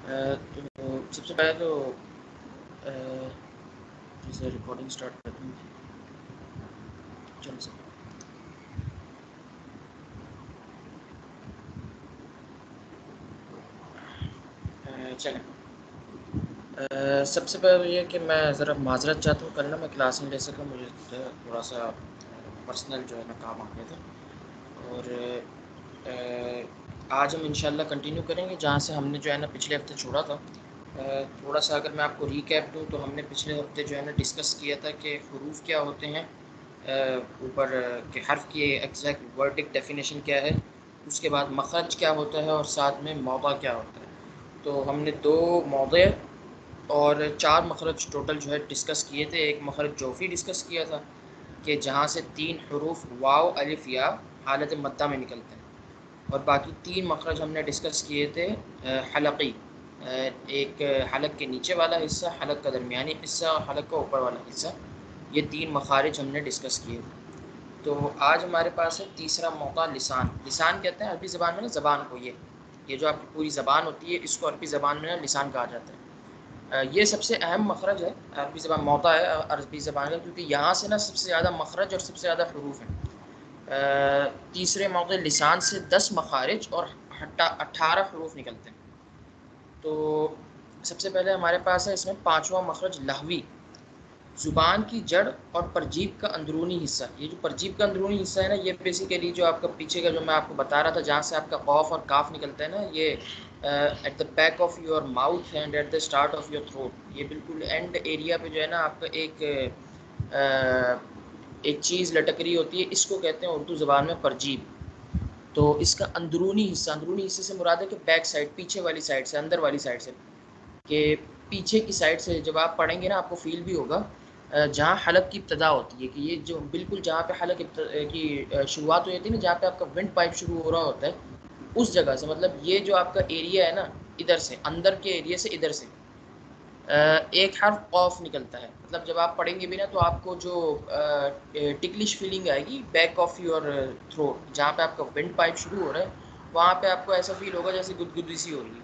तो सबसे पहले तो जैसे रिकॉर्डिंग स्टार्ट कर दूँ। चल सर। चलें। सबसे पहले तो ये कि मैं ज़रा माज़रत चाहता हूँ, कल ना मैं क्लास नहीं ले सका, मुझे थोड़ा सा पर्सनल जो है ना काम आ गया था। और आज हम इंशाल्लाह कंटिन्यू करेंगे जहाँ से हमने जो है ना पिछले हफ्ते छोड़ा था। थोड़ा सा अगर मैं आपको रीकैप दूँ तो हमने पिछले हफ्ते जो है ना डिस्कस किया था कि हरूफ क्या होते हैं, ऊपर के हर्फ की एग्जैक्ट वर्डिक डेफिनेशन क्या है, उसके बाद मखरज क्या होता है और साथ में मौदा क्या होता है। तो हमने 2 मौदे और 4 मखरज टोटल जो है डिस्कस किए थे। एक मखरज जोफ़ी डिस्कस किया था कि जहाँ से 3 हरूफ वाव अलिफ या हालत मद्दा में निकलते हैं, और बाकी 3 मखरज हमने डिस्कस किए थे हलक़ी, एक हलक के नीचे वाला हिस्सा, हलक का दरमियानी हिस्सा और हलक का ऊपर वाला हिस्सा। ये 3 मखारिज हमने डिस्कस किए थे। तो आज हमारे पास है तीसरा मौका लिसान। लिसान कहते हैं अरबी ज़बान में ना ज़बान को, ये जो आपकी पूरी ज़बान होती है इसको अरबी ज़बान में ना लिसान कहा जाता है। ये सबसे अहम मखरज है अरबी ज़बान, मौका है अरबी ज़बान का, क्योंकि यहाँ से ना सबसे ज़्यादा मखरज और सबसे ज़्यादा हरूफ हैं। तीसरे मौके लिसान से 10 मखारिज और 18 हरूफ निकलते हैं। तो सबसे पहले हमारे पास है इसमें पाँचवा मखरज लहवी, ज़ुबान की जड़ और परजीब का अंदरूनी हिस्सा। ये जो परजीब का अंदरूनी हिस्सा है ना, ये बेसिकली जो आपका पीछे का जो मैं आपको बता रहा था जहाँ से आपका कॉफ और काफ निकलता है ना, ये at the back of your mouth and at the start of your throat, ये बिल्कुल एंड एरिया पे जो है ना आपका एक चीज़ लटक रही होती है, इसको कहते हैं उर्दू ज़बान में परजीब। तो इसका अंदरूनी हिस्सा, अंदरूनी हिस्से से मुराद है कि बैक साइड, पीछे वाली साइड से, अंदर वाली साइड से, कि पीछे की साइड से जब आप पढ़ेंगे ना आपको फील भी होगा जहाँ हलक की इब्तदा होती है, कि ये जो बिल्कुल जहाँ पे हलक की शुरुआत हो जाती है ना, जहाँ पे आपका विंड पाइप शुरू हो रहा होता है, उस जगह से, मतलब ये जो आपका एरिया है ना, इधर से अंदर के एरिया से, इधर से एक हर्फ ऑफ निकलता है। मतलब जब आप पढ़ेंगे भी ना तो आपको जो टिकलिश फीलिंग आएगी बैक ऑफ योर थ्रोट, जहाँ पे आपका विंड पाइप शुरू हो रहा है, वहाँ पे आपको ऐसा फील होगा जैसे गुदगुदी सी हो रही है।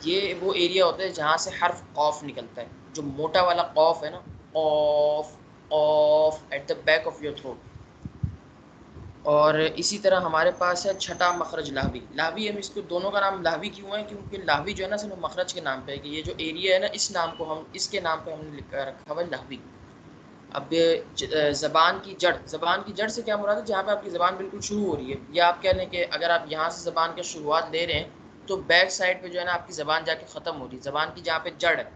ये वो एरिया होता है जहाँ से हर्फ ऑफ निकलता है, जो मोटा वाला ऑफ है ना, of, of at the back of your throat. और इसी तरह हमारे पास है छठा मखरज लाहवी। लाहवी, हम इसको दोनों का नाम लाहवी क्यों है, क्योंकि लाहवी जो है ना सिर्फ मखरज के नाम पे है, कि ये जो एरिया है ना, इस नाम को हम, इसके नाम पे हमने रखा हुआ है लाहवी। अब ज़बान की जड़, ज़बान की जड़ से क्या मुराद है, जहाँ पे आपकी ज़बान बिल्कुल शुरू हो रही है, या आप कह लें कि अगर आप यहाँ से ज़बान की शुरुआत ले रहे हैं तो बैक साइड पे जो है ना आपकी ज़बान जाके ख़त्म हो रही है, ज़बान की जहाँ पे जड़ है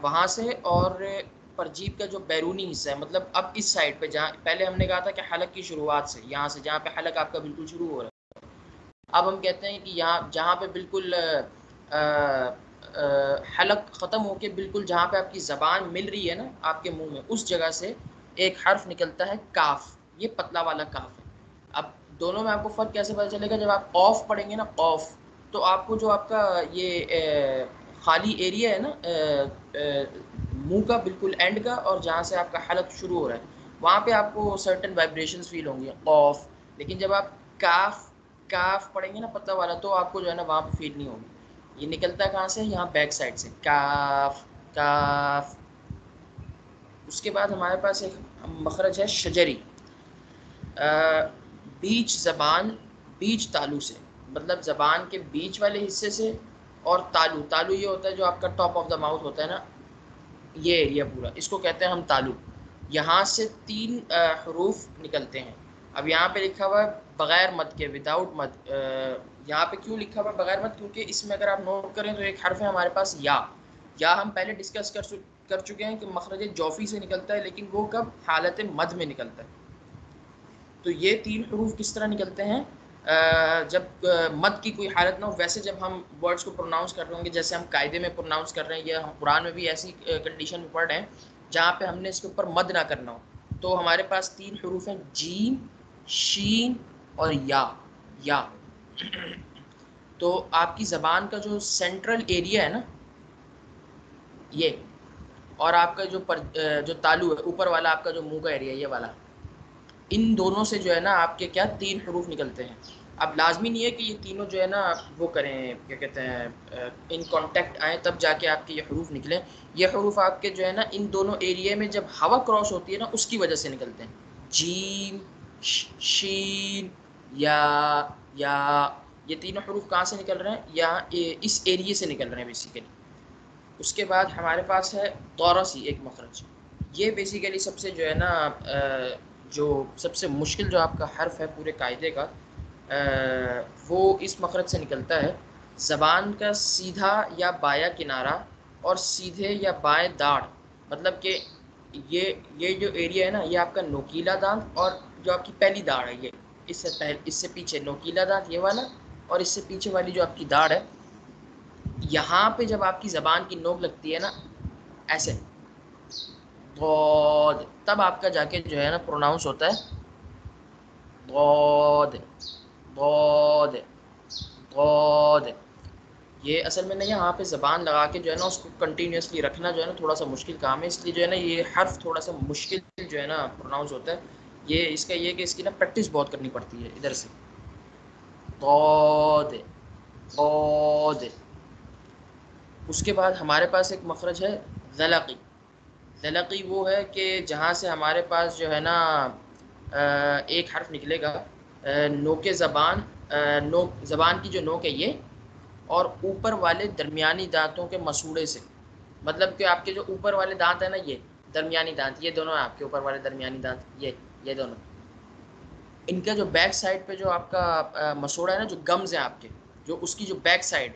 वहाँ से। और परजीब का जो बैरूनी हिस्सा है, मतलब अब इस साइड पे जहाँ पहले हमने कहा था कि हलक की शुरुआत से, यहाँ से जहाँ पे हलक आपका बिल्कुल शुरू हो रहा है, अब हम कहते हैं कि यहाँ जहाँ पे बिल्कुल हलक ख़त्म होके बिल्कुल जहाँ पे आपकी ज़बान मिल रही है ना आपके मुंह में, उस जगह से एक हर्फ निकलता है काफ। ये पतला वाला काफ है। अब दोनों में आपको फ़र्क कैसे पता चलेगा, जब आप ऑफ पढ़ेंगे ना, ऑफ, तो आपको जो आपका ये खाली एरिया है ना मुंह का बिल्कुल एंड का, और जहाँ से आपका हलक शुरू हो रहा है, वहाँ पे आपको सर्टेन वाइब्रेशंस फील होंगी ऑफ। लेकिन जब आप काफ, काफ पढ़ेंगे ना पतला वाला, तो आपको जो है ना वहाँ पे फील नहीं होगी। ये निकलता कहाँ से, यहाँ बैक साइड से, काफ, काफ। उसके बाद हमारे पास एक मखरज है शजरी, बीच ज़बान, बीच तालू से, मतलब ज़बान के बीच वाले हिस्से से, और तालू, तालू ये होता है जो आपका टॉप ऑफ द माउथ होता है ना, ये एरिया पूरा, इसको कहते हैं हम तालु। यहाँ से 3 हरूफ निकलते हैं। अब यहाँ पे लिखा हुआ है बगैर मद के, विदाउट मद। यहाँ पे क्यों लिखा हुआ है बगैर मद, क्योंकि इसमें अगर आप नोट करें तो एक हर्फ है हमारे पास या हम पहले डिस्कस कर चुके हैं कि मखरज जौफ़ी से निकलता है, लेकिन वो कब, हालत मद में निकलता है। तो ये 3 हरूफ किस तरह निकलते हैं, जब मद की कोई हालत ना हो। वैसे जब हम वर्ड्स को प्रोनाउंस कर रहे होंगे, जैसे हम कायदे में प्रोनाउंस कर रहे हैं, या हम कुरान में भी ऐसी कंडीशन में पढ़ रहे हैं जहाँ पे हमने इसके ऊपर मद ना करना हो, तो हमारे पास 3 हरूफ हैं, जीम, शीन और या। तो आपकी ज़बान का जो सेंट्रल एरिया है ना, ये, और आपका जो तालू है ऊपर वाला, आपका जो मुंह का एरिया, ये वाला, इन दोनों से जो है ना आपके क्या 3 हरूफ निकलते हैं। अब लाजमी नहीं है कि ये तीनों जो है ना वो करें, क्या कहते हैं, इन कांटेक्ट आए तब जाके आपके ये हरूफ निकले। ये हरूफ आपके जो है ना इन दोनों एरिया में जब हवा क्रॉस होती है ना उसकी वजह से निकलते हैं। जीम, शीन, या ये तीनों हरूफ कहाँ से निकल रहे हैं? यहाँ इस एरिए से निकल रहे हैं बेसिकली। उसके बाद हमारे पास है तौरसी एक मखरज। ये बेसिकली सबसे जो है ना जो सबसे मुश्किल जो आपका हर्फ है पूरे कायदे का, वो इस मखरज से निकलता है। ज़बान का सीधा या बायां किनारा और सीधे या बाएं दाढ़, मतलब कि ये ये जो एरिया है ना ये आपका नोकीला दांत और जो आपकी पहली दाढ़ है ये, इससे पीछे नोकीला दांत ये वाला, और इससे पीछे वाली जो आपकी दाढ़ है, यहाँ पे जब आपकी ज़बान की नोक लगती है ना ऐसे, बहुत तब आपका जाके जो है ना प्रोनाउंस होता है बहुत बहुत बहुत। ये असल में ना यहाँ पे ज़बान लगा के जो है ना उसको कंटिन्यूसली रखना जो है ना थोड़ा सा मुश्किल काम है, इसलिए जो है ना ये हर्फ थोड़ा सा मुश्किल जो है ना प्रोनाउंस होता है। ये इसका ये कि इसकी ना प्रैक्टिस बहुत करनी पड़ती है इधर से। बहुत बहुत। उसके बाद हमारे पास एक मखरज है ज़लक़ी। ज़लक़ी वो है कि जहाँ से हमारे पास जो है ना एक हर्फ निकलेगा, नोक ज़बान, नोक ज़बान की जो नोक है ये, और ऊपर वाले दरमियानी दांतों के मसूड़े से, मतलब कि आपके जो ऊपर वाले दांत है ना ये दरमियानी दांत, ये दोनों है आपके ऊपर वाले दरमियानी दांत, ये दोनों, इनका जो बैक साइड पे जो आपका मसूड़ा है ना, जो गम्स हैं आपके, जो उसकी जो बैक साइड,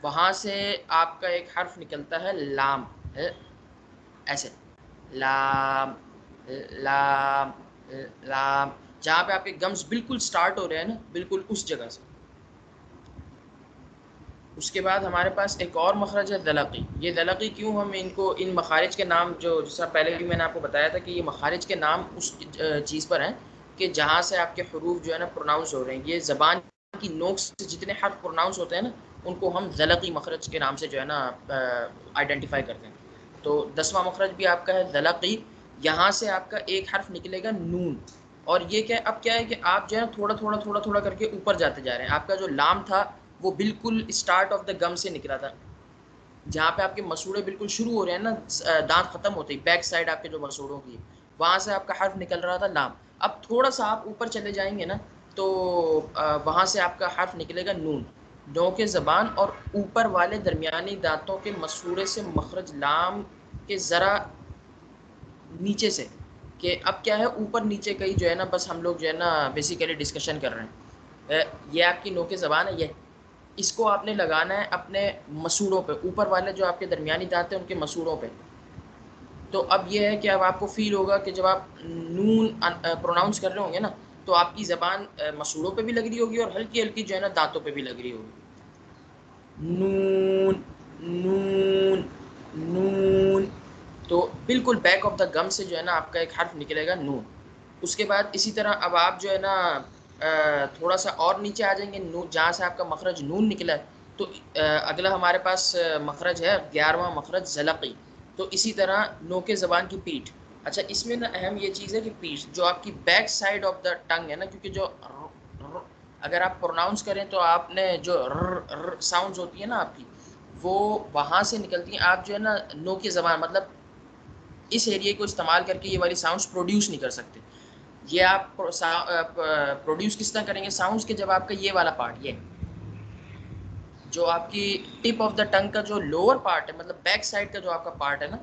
वहाँ से आपका एक हर्फ निकलता है लाम है, ऐसे लाम लाम लाम, जहाँ पे आपके गम्स बिल्कुल स्टार्ट हो रहे हैं ना बिल्कुल उस जगह से। उसके बाद हमारे पास एक और मखरज है ज़लक़ी। ये ज़लक़ी क्यों हम इनको इन मखारिज के नाम, जो जैसा पहले भी मैंने आपको बताया था कि ये मखारिज के नाम उस चीज़ पर हैं कि जहाँ से आपके हरूफ जो है ना प्रोनाउंस हो रहे हैं। ये ज़बान की नोक से जितने हर्फ प्रोनाउंस होते हैं ना उनको हम ज़लक़ी मखरज के नाम से जो है ना आइडेंटिफाई करते हैं। तो 10वां मखरज भी आपका है ज़लक़ी। यहाँ से आपका एक हर्फ निकलेगा नून, और ये क्या अब क्या है कि आप जो है थोड़ा थोड़ा करके ऊपर जाते जा रहे हैं। आपका जो लाम था वो बिल्कुल स्टार्ट ऑफ द गम से निकला था, जहाँ पे आपके मसूड़े बिल्कुल शुरू हो रहे हैं ना, दांत खत्म होते ही बैक साइड आपके जो मसूड़ों की, वहाँ से आपका हर्फ निकल रहा था लाम। अब थोड़ा सा आप ऊपर चले जाएंगे ना तो वहाँ से आपका हर्फ निकलेगा नून। नौ के ज़बान और ऊपर वाले दरमियानी दांतों के मसूड़े से मखरज लाम के ज़रा नीचे से, कि अब क्या है ऊपर नीचे का ही जो है ना बस हम लोग जो है ना बेसिकली डिस्कशन कर रहे हैं। ये आपकी नो के ज़बान है, ये इसको आपने लगाना है अपने मसूड़ों पे, ऊपर वाले जो आपके दरमियानी दांत हैं उनके मसूड़ों पे। तो अब ये है कि अब आपको फील होगा कि जब आप नून प्रोनाउंस कर रहे होंगे ना तो आपकी ज़बान मसूड़ों पे भी लग रही होगी और हल्की हल्की जो है ना दांतों पे भी लग रही होगी। नून नून नून, तो बिल्कुल बैक ऑफ द गम से जो है ना आपका एक हर्फ निकलेगा नून। उसके बाद इसी तरह अब आप जो है ना थोड़ा सा और नीचे आ जाएंगे, नून जहाँ से आपका मखरज नून निकला है, तो अगला हमारे पास मखरज है 11वां मखरज ज़लक़ी। तो इसी तरह नो के ज़बान की पीठ। अच्छा, इसमें ना अहम ये चीज़ है कि पीठ जो आपकी back side of the tongue है ना, क्योंकि जो अगर आप प्रोनाउंस करें तो आपने जो साउंड्स होती है ना आपकी, वो वहाँ से निकलती हैं। आप जो है ना नो की ज़बान मतलब इस एरिया को इस्तेमाल करके ये वाली साउंड्स प्रोड्यूस नहीं कर सकते। ये आप प्रोड्यूस किस तरह करेंगे साउंड्स के, जब आपका ये वाला पार्ट, ये जो आपकी टिप ऑफ द टंग का जो लोअर पार्ट है, मतलब बैक साइड का जो आपका पार्ट है ना,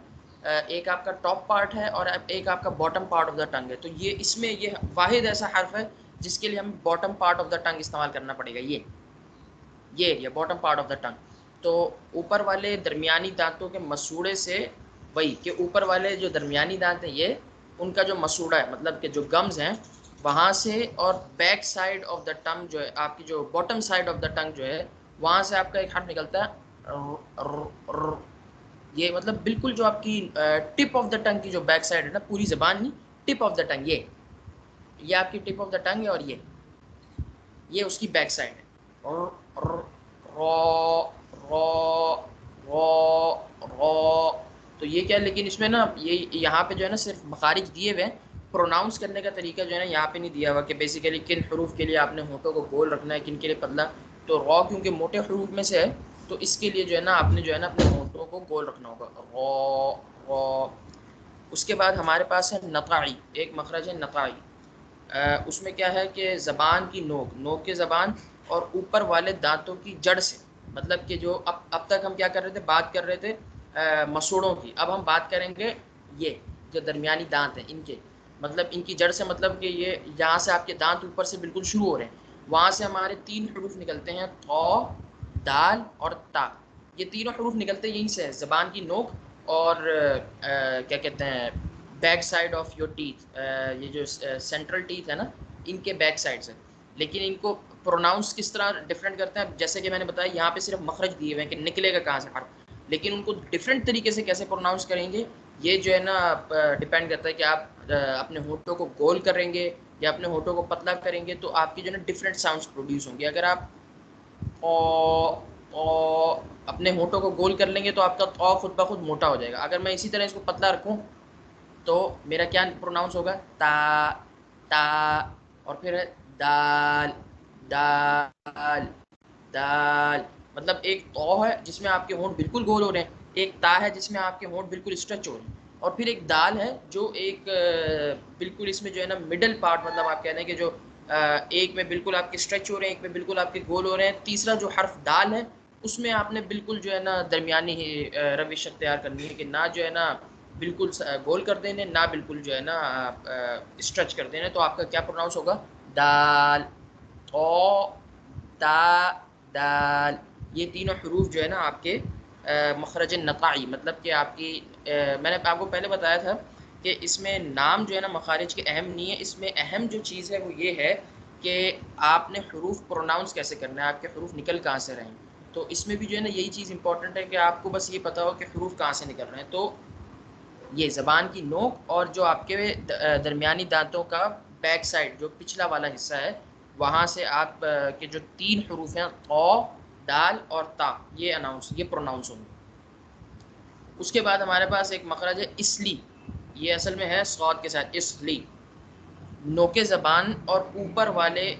एक आपका टॉप पार्ट है और एक आपका bottom part of the tongue है। तो ये इसमें ये वाहिद ऐसा हर्फ है जिसके लिए हमें bottom part of the tongue इस्तेमाल करना पड़ेगा। ये area bottom part of the tongue, तो ऊपर वाले दरमियानी दांतों के मसूड़े से, वही के ऊपर वाले जो दरमियानी दांत हैं ये, उनका जो मसूड़ा है मतलब कि जो गम्स हैं वहाँ से, और back side of the tongue जो है आपकी, जो bottom side of the tongue जो है, वहाँ से आपका एक हर्फ निकलता है ये, मतलब बिल्कुल जो आपकी टिप ऑफ द टंग की जो बैक साइड है ना, पूरी ज़बान नहीं, टिप ऑफ द टंग, ये आपकी टिप ऑफ द टंग है, और ये उसकी बैक साइड है। Raw raw raw raw. तो ये क्या है, लेकिन इसमें ना ये यहाँ पे जो है ना सिर्फ मखारिज दिए हुए हैं, प्रोनाउंस करने का तरीका जो है ना यहाँ पे नहीं दिया हुआ कि बेसिकली किन हरूफ के लिए आपने होठों को गोल रखना है, किन के लिए पतला। तो रॉ क्योंकि मोटे हरूफ में से है, तो इसके लिए जो है ना आपने जो है ना अपने होठों को गोल रखना होगा, रॉ रॉ। उसके बाद हमारे पास है नताई, एक मखरज है नताई। उसमें क्या है कि ज़बान की नोक, नोक के ज़बान और ऊपर वाले दांतों की जड़ से, मतलब कि जो अब तक हम क्या कर रहे थे, बात कर रहे थे मसूड़ों की, अब हम बात करेंगे ये जो दरमियानी दांत हैं इनके, मतलब इनकी जड़ से, मतलब कि ये यहाँ से आपके दांत ऊपर से बिल्कुल शुरू हो रहे हैं, वहाँ से हमारे 3 हरूफ निकलते हैं, तौ, दाल और ता। ये तीनों हरूफ निकलते यहीं से है, ज़बान की नोक और क्या कहते हैं, back side of your teeth, ये जो सेंट्रल टीथ है ना, इनके बैक साइड से। लेकिन इनको प्रोनाउंस किस तरह डिफरेंट करते हैं, जैसे कि मैंने बताया यहाँ पे सिर्फ मखरज दिए हुए हैं कि निकलेगा कहाँ से हर्फ, लेकिन उनको डिफरेंट तरीके से कैसे प्रोनाउंस करेंगे, ये जो है ना डिपेंड करता है कि आप अपने होठों को गोल करेंगे या अपने होठों को पतला करेंगे, तो आपकी जो है ना डिफरेंट साउंड्स प्रोड्यूस होंगे। अगर आप ओ अपने होठों को गोल कर लेंगे तो आपका तो खुद ब खुद मोटा हो जाएगा। अगर मैं इसी तरह इसको पतला रखूँ तो मेरा क्या प्रोनाउंस होगा, ता ता, और फिर है दाल दाल दाल। मतलब एक तो है जिसमें आपके होंठ बिल्कुल गोल हो रहे हैं, एक ता है जिसमें आपके होंठ बिल्कुल स्ट्रेच हो रहे हैं, और फिर एक दाल है जो एक बिल्कुल इसमें जो है ना मिडल पार्ट, मतलब आप कह रहे हैं कि जो एक में बिल्कुल आपके स्ट्रेच हो रहे हैं, एक में बिल्कुल आपके गोल हो रहे हैं। तीसरा जो हर्फ दाल है उसमें आपने बिल्कुल जो है ना दरमियानी ही रविश अख्तियार करनी है कि ना जो है ना बिल्कुल गोल कर देने, ना बिल्कुल जो है ना स्ट्रेच कर देने। तो आपका क्या प्रोनाउंस होगा, दाल, ओ, ता, दाल। ये तीनों हरूफ जो है ना आपके मखरज नताई, मतलब कि आपकी मैंने आपको पहले बताया था कि इसमें नाम जो है ना मखारिज के अहम नहीं है, इसमें अहम जो चीज़ है वो ये है कि आपने हरूफ प्रोनाउंस कैसे करना है, आपके हरूफ निकल कहाँ से रहे हैं। तो इसमें भी जो है ना यही चीज़ इंपॉर्टेंट है कि आपको बस ये पता हो कि हरूफ कहाँ से निकल रहे हैं। तो ये ज़बान की नोक और जो आपके दरमियानी दांतों का बैक साइड जो पिछला वाला हिस्सा है, वहाँ से आप के जो 3 हरूफ हैं, तौ, दाल और ता, ये प्रोनाउंस होंगे। उसके बाद हमारे पास एक मखरज है इसली, ये असल में है सौद के साथ, इसली। नोके ज़बान और ऊपर वाले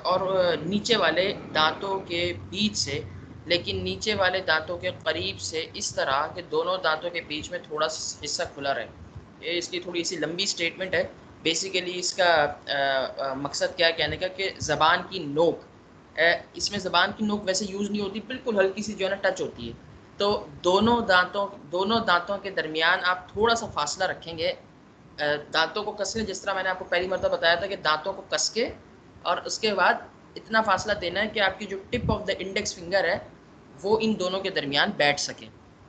और नीचे वाले दांतों के बीच से, लेकिन नीचे वाले दांतों के करीब से, इस तरह के दोनों दांतों के बीच में थोड़ा हिस्सा खुला रहे। ये इसकी थोड़ी सी लंबी स्टेटमेंट है। बेसिकली इसका मकसद क्या है कहने का कि ज़बान की नोक, इसमें ज़बान की नोक वैसे यूज़ नहीं होती, बिल्कुल हल्की सी जो है ना टच होती है। तो दोनों दांतों के दरमियान आप थोड़ा सा फासला रखेंगे, दांतों को कस लें, जिस तरह मैंने आपको पहली मरतबा बताया था कि दांतों को कस के, और उसके बाद इतना फासला देना है कि आपकी जो tip of the index finger है वो इन दोनों के दरमियान बैठ सके।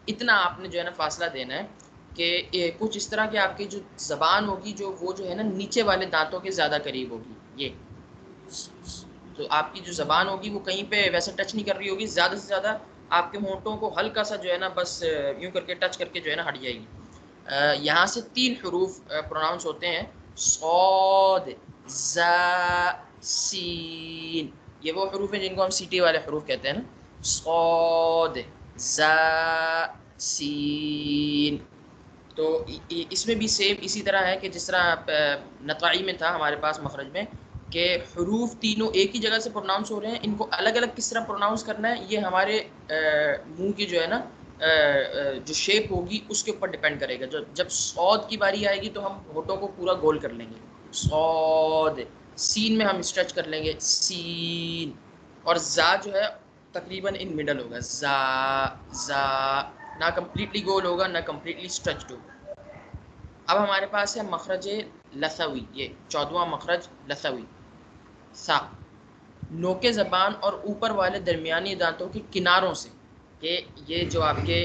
इतना आपने जो है ना फासला देना है कि कुछ इस तरह की आपकी जो ज़बान होगी जो वो जो है ना नीचे वाले दांतों के ज़्यादा करीब होगी। ये तो आपकी जो ज़बान होगी वो कहीं पे वैसे टच नहीं कर रही होगी, ज़्यादा से ज़्यादा आपके होंठों को हल्का सा जो है ना बस यूँ करके टच करके जो है ना हट जाएगी। यहाँ से 3 हरूफ प्रोनाउंस होते हैं, सौद, ज़ा, सीन। ये वो हरूफ हैं जिनको हम सीटी वाले हरूफ कहते हैं ना, सौद, ज़ा, सीन। तो इसमें भी सेम इसी तरह है कि जिस तरह नताई में था हमारे पास मखरज में कि हरूफ तीनों एक ही जगह से प्रोनाउंस हो रहे हैं, इनको अलग अलग किस तरह प्रोनाउंस करना है ये हमारे मुंह की जो है ना जो शेप होगी उसके ऊपर डिपेंड करेगा। जब सौद की बारी आएगी तो हम होठों को पूरा गोल कर लेंगे, सौद। सीन में हम स्ट्रेच कर लेंगे, सीन। और जा जो है तकरीबन इन मिडल होगा, जा जा, ना कम्प्लीटली गोल होगा ना कम्प्लीटली स्ट्रेच्ड होगा। अब हमारे पास है मखरज लसवी, ये 14वां मखरज लसवी, सा। नोके ज़बान और ऊपर वाले दरमियानी दांतों के किनारों से, कि ये जो आपके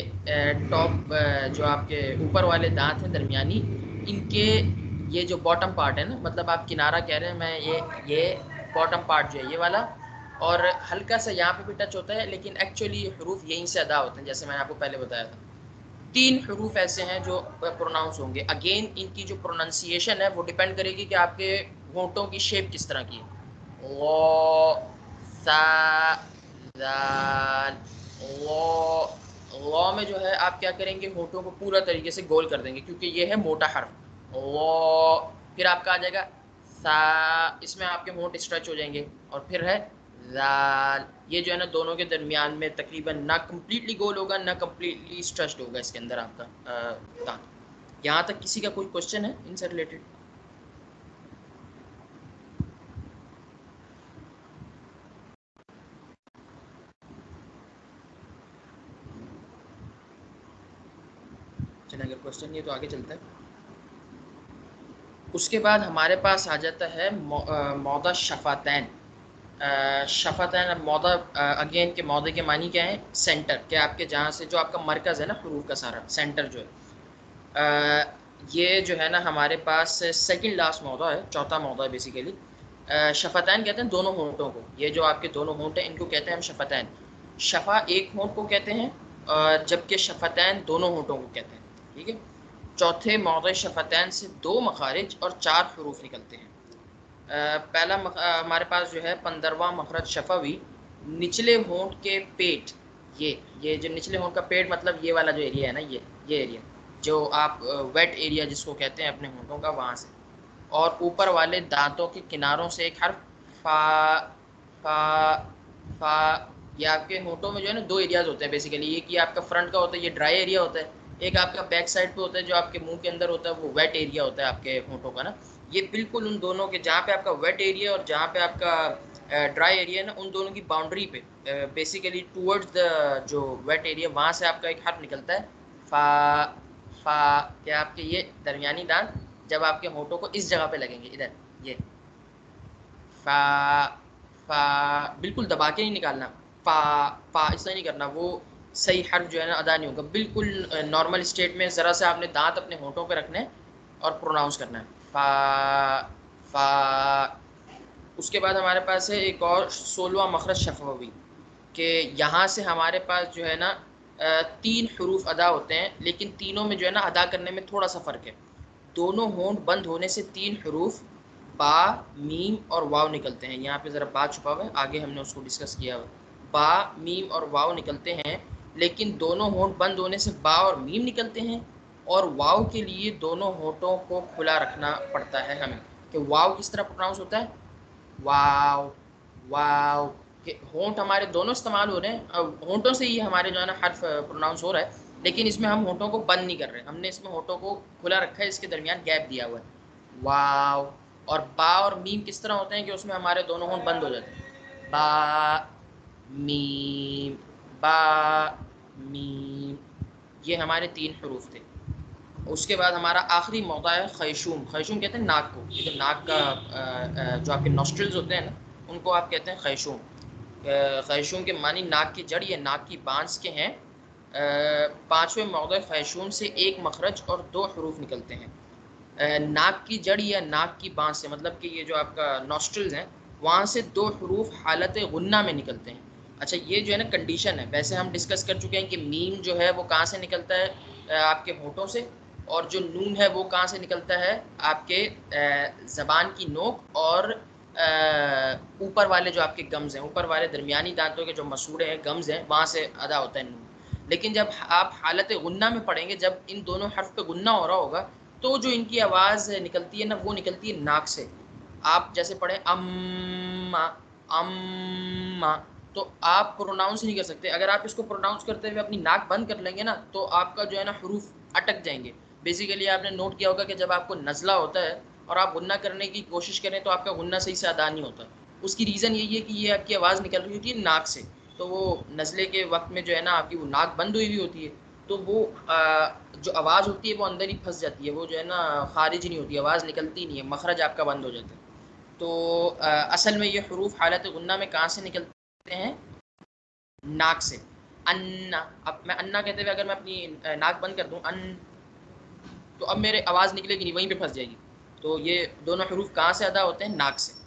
टॉप जो आपके ऊपर वाले दांत हैं दरमियानी, इनके ये जो बॉटम पार्ट है ना, मतलब आप किनारा कह रहे हैं, मैं ये बॉटम पार्ट जो है ये वाला, और हल्का सा यहाँ पे भी टच होता है, लेकिन एक्चुअली हरूफ यहीं से अदा होते हैं जैसे मैंने आपको पहले बताया था। 3 हरूफ ऐसे हैं जो प्रोनाउंस होंगे। अगेन इनकी जो प्रोनाउंसिएशन है वो डिपेंड करेगी कि आपके होंठों की शेप किस तरह की है। लॉ, सा, दाल, लॉ। लॉ में जो है आप क्या करेंगे, होंठों को पूरा तरीके से गोल कर देंगे क्योंकि ये है मोटा हर्फ, लॉ। फिर आपका आ जाएगा सा, इसमें आपके होंठ स्ट्रेच हो जाएंगे, और फिर है जाल। ये जो है ना दोनों के दरमियान में तकरीबन ना कम्प्लीटली गोल होगा ना कम्प्लीटली स्ट्रेच्ड होगा इसके अंदर आपका दांत। यहाँ तक किसी का कोई क्वेश्चन है इनसे रिलेटेड? चलिए, अगर क्वेश्चन नहीं है तो आगे चलता है। उसके बाद हमारे पास आ जाता है मौदा शफ़ातैन। शफ़ातैन, अब मौदा अगेन के मौदे के मानी क्या है? सेंटर के, आपके जहाँ से जो आपका मरकज़ है ना हरूफ का सारा सेंटर जो है, ये जो है ना हमारे पास सेकंड लास्ट मौदा है, चौथा मौदा है बेसिकली। शफ़ातैन कहते हैं दोनों होंठों को, ये जो आपके दोनों होंठ हैं इनको कहते हैं हम शफ़ातैन। शफ़ा एक होंठ को कहते हैं, जबकि शफ़ातैन दोनों होंठों को कहते हैं। ठीक है। चौथे मौज़े शफ़ातैन से दो मखारिज और चार हरूफ निकलते हैं। पहला हमारे पास जो है 15वां मखरज शफवी, निचले होंठ के पेट। ये जो निचले होंठ का पेट मतलब ये वाला जो एरिया है ना, ये एरिया जो आप वेट एरिया जिसको कहते हैं अपने होंठों का, वहाँ से और ऊपर वाले दांतों के किनारों से एक हर्फ फा फा फा। ये आपके होंठों में जो है ना दो एरियाज होते हैं बेसिकली। एक ये आपका फ्रंट का होता है, ये ड्राई एरिया होता है। एक आपका बैक साइड पे होता है जो आपके मुंह के अंदर होता है, वो वेट एरिया होता है आपके होंठों का ना। ये बिल्कुल उन दोनों के, जहाँ पे आपका वेट एरिया और जहाँ पे आपका ड्राई एरिया है ना, उन दोनों की बाउंड्री पे बेसिकली टूवर्ड्स द जो वेट एरिया, वहाँ से आपका एक हर्फ निकलता है फा फा। क्या आपके ये दरमियानी दांत जब आपके होंठों को इस जगह पे लगेंगे, इधर ये फा फा, बिल्कुल दबा के नहीं निकालना। फा फा ऐसा नहीं करना, वो सही हर्फ जो है ना अदा नहीं होगा। बिल्कुल नॉर्मल स्टेट में ज़रा सा आपने दांत अपने होंठों पे रखने हैं और प्रोनाउंस करना है फा फा। उसके बाद हमारे पास है एक और 16वां मखरज शफवी, कि यहाँ से हमारे पास जो है ना तीन हरूफ अदा होते हैं, लेकिन तीनों में जो है ना अदा करने में थोड़ा सा फ़र्क है। दोनों होंठ बंद होने से तीन हरूफ बा, मीम और वाव निकलते हैं। यहाँ पे ज़रा बा छुपा हुआ है, आगे हमने उसको डिस्कस किया हुआ। बा, मीम और वाव निकलते हैं, लेकिन दोनों होंठ बंद होने से बा और मीम निकलते हैं, और वाव के लिए दोनों होंठों को खुला रखना पड़ता है हमें। कि वाव किस तरह प्रोनाउंस होता है? वाव वाव। के होंठ हमारे दोनों इस्तेमाल हो रहे हैं, होंठों से ही हमारे जो है ना हर्फ प्रोनाउंस हो रहा है, लेकिन इसमें हम होंठों को बंद नहीं कर रहे, हमने इसमें होंठों को खुला रखा है, इसके दरमियान गैप दिया हुआ है। वाव। और बा और मीम किस तरह होते हैं कि उसमें हमारे दोनों होंठ बंद हो जाते हैं। बा मीम, बा मीम। ये हमारे तीन हरूफ थे। उसके बाद हमारा आखिरी मौका है खैशूम। खैशूम कहते हैं नाक को, ये जो नाक का जो आपके नॉस्ट्रल्स होते हैं ना, उनको आप कहते हैं खैशूम। खैशूम के मानी नाक की जड़ या नाक की बांस के हैं। पाँचवें मौका खैशूम से एक मखरज और दो हरूफ निकलते हैं। नाक की जड़ या नाक की बांस से मतलब कि ये जो आपका नॉस्ट्रल्स हैं, वहाँ से दो हरूफ हालत गुन्ना में निकलते हैं। अच्छा, ये जो है ना कंडीशन है, वैसे हम डिस्कस कर चुके हैं कि मीम जो है वो कहाँ से निकलता है, आपके होठों से, और जो नून है वो कहाँ से निकलता है, आपके ज़बान की नोक और ऊपर वाले जो आपके गम्स हैं, ऊपर वाले दरमियानी दांतों के जो मसूड़े हैं, गम्स हैं, वहाँ से अदा होता है नून। लेकिन जब आप हालत गुन्ना में पढ़ेंगे, जब इन दोनों हर्फ पे गुन्ना हो रहा होगा, तो जो इनकी आवाज़ निकलती है ना, वो निकलती है नाक से। आप जैसे पढ़े अम्मा अम्मा, तो आप प्रोनाउंस नहीं कर सकते। अगर आप इसको प्रोनाउंस करते हुए अपनी नाक बंद कर लेंगे ना, तो आपका जो है ना हरूफ अटक जाएंगे। बेसिकली आपने नोट किया होगा कि जब आपको नज़ला होता है और आप गुन्ना करने की कोशिश करें, तो आपका गुन्ना सही से अदा नहीं होता। उसकी रीज़न यही है कि ये आपकी आवाज़ निकल रही होती है नाक से, तो वो नज़ले के वक्त में जो है ना आपकी वो नाक बंद हुई हुई होती है, तो वो जो आवाज़ होती है वो अंदर ही फंस जाती है, वो जो है ना खारिज नहीं होती, आवाज़ निकलती नहीं है, मखरज आपका बंद हो जाता है। तो असल में ये हरूफ हालत गुन्ना में कहाँ से निकलते हैं? नाक से। अन्ना, अब मैं अन्ना कहते हुए अगर मैं अपनी नाक बंद कर दूं अन, तो अब मेरे आवाज़ निकलेगी नहीं, वहीं पे फंस जाएगी। तो ये दोनों हरूफ कहाँ से अदा होते हैं? नाक से।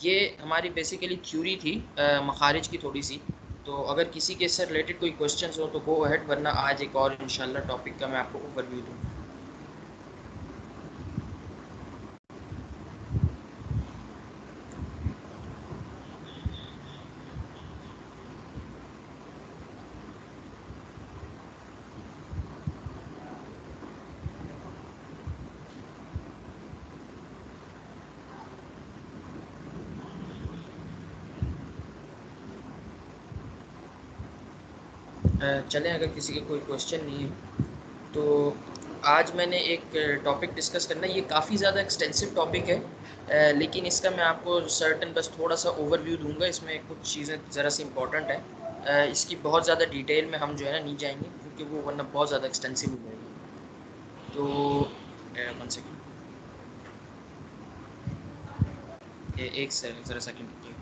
ये हमारी बेसिकली थ्योरी थी मखारिज की थोड़ी सी। तो अगर किसी के इससे रिलेटेड कोई क्वेश्चंस हो तो गो अहेड, वरना आज एक और इंशाल्लाह टॉपिक का मैं आपको ओवरव्यू दूँ। चलें, अगर किसी का कोई क्वेश्चन नहीं है तो आज मैंने एक टॉपिक डिस्कस करना है। ये काफ़ी ज़्यादा एक्सटेंसिव टॉपिक है, लेकिन इसका मैं आपको सर्टन बस थोड़ा सा ओवरव्यू दूंगा। इसमें कुछ चीज़ें ज़रा सी इम्पॉर्टेंट है, इसकी बहुत ज़्यादा डिटेल में हम जो है ना नहीं जाएंगे, क्योंकि वो वरना बहुत ज़्यादा एक्सटेंसिव हो जाएगी। तो 1 सेकेंड, एक ज़रा सेकेंड रुकिए।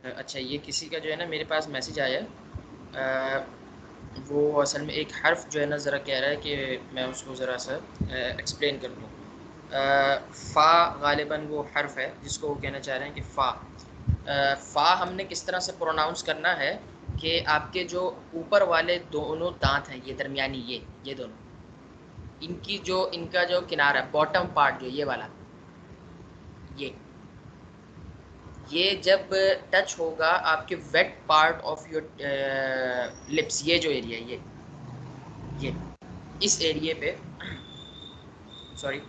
अच्छा, ये किसी का जो है ना मेरे पास मैसेज आया है। वो असल में एक हर्फ जो है ना ज़रा कह रहा है कि मैं उसको ज़रा सा एक्सप्लेन कर दूँ। फ़ा गालिबन वो हर्फ है जिसको वो कहना चाह रहे हैं कि फ़ा हमने किस तरह से प्रोनाउंस करना है कि आपके जो ऊपर वाले दोनों दांत हैं, ये दरमियानी, ये दोनों, इनकी जो इनका जो किनारा है, बॉटम पार्ट जो ये वाला, ये ये जब टच होगा आपके wet part of your lips, ये जो एरिया, ये इस एरिया पे, सॉरी,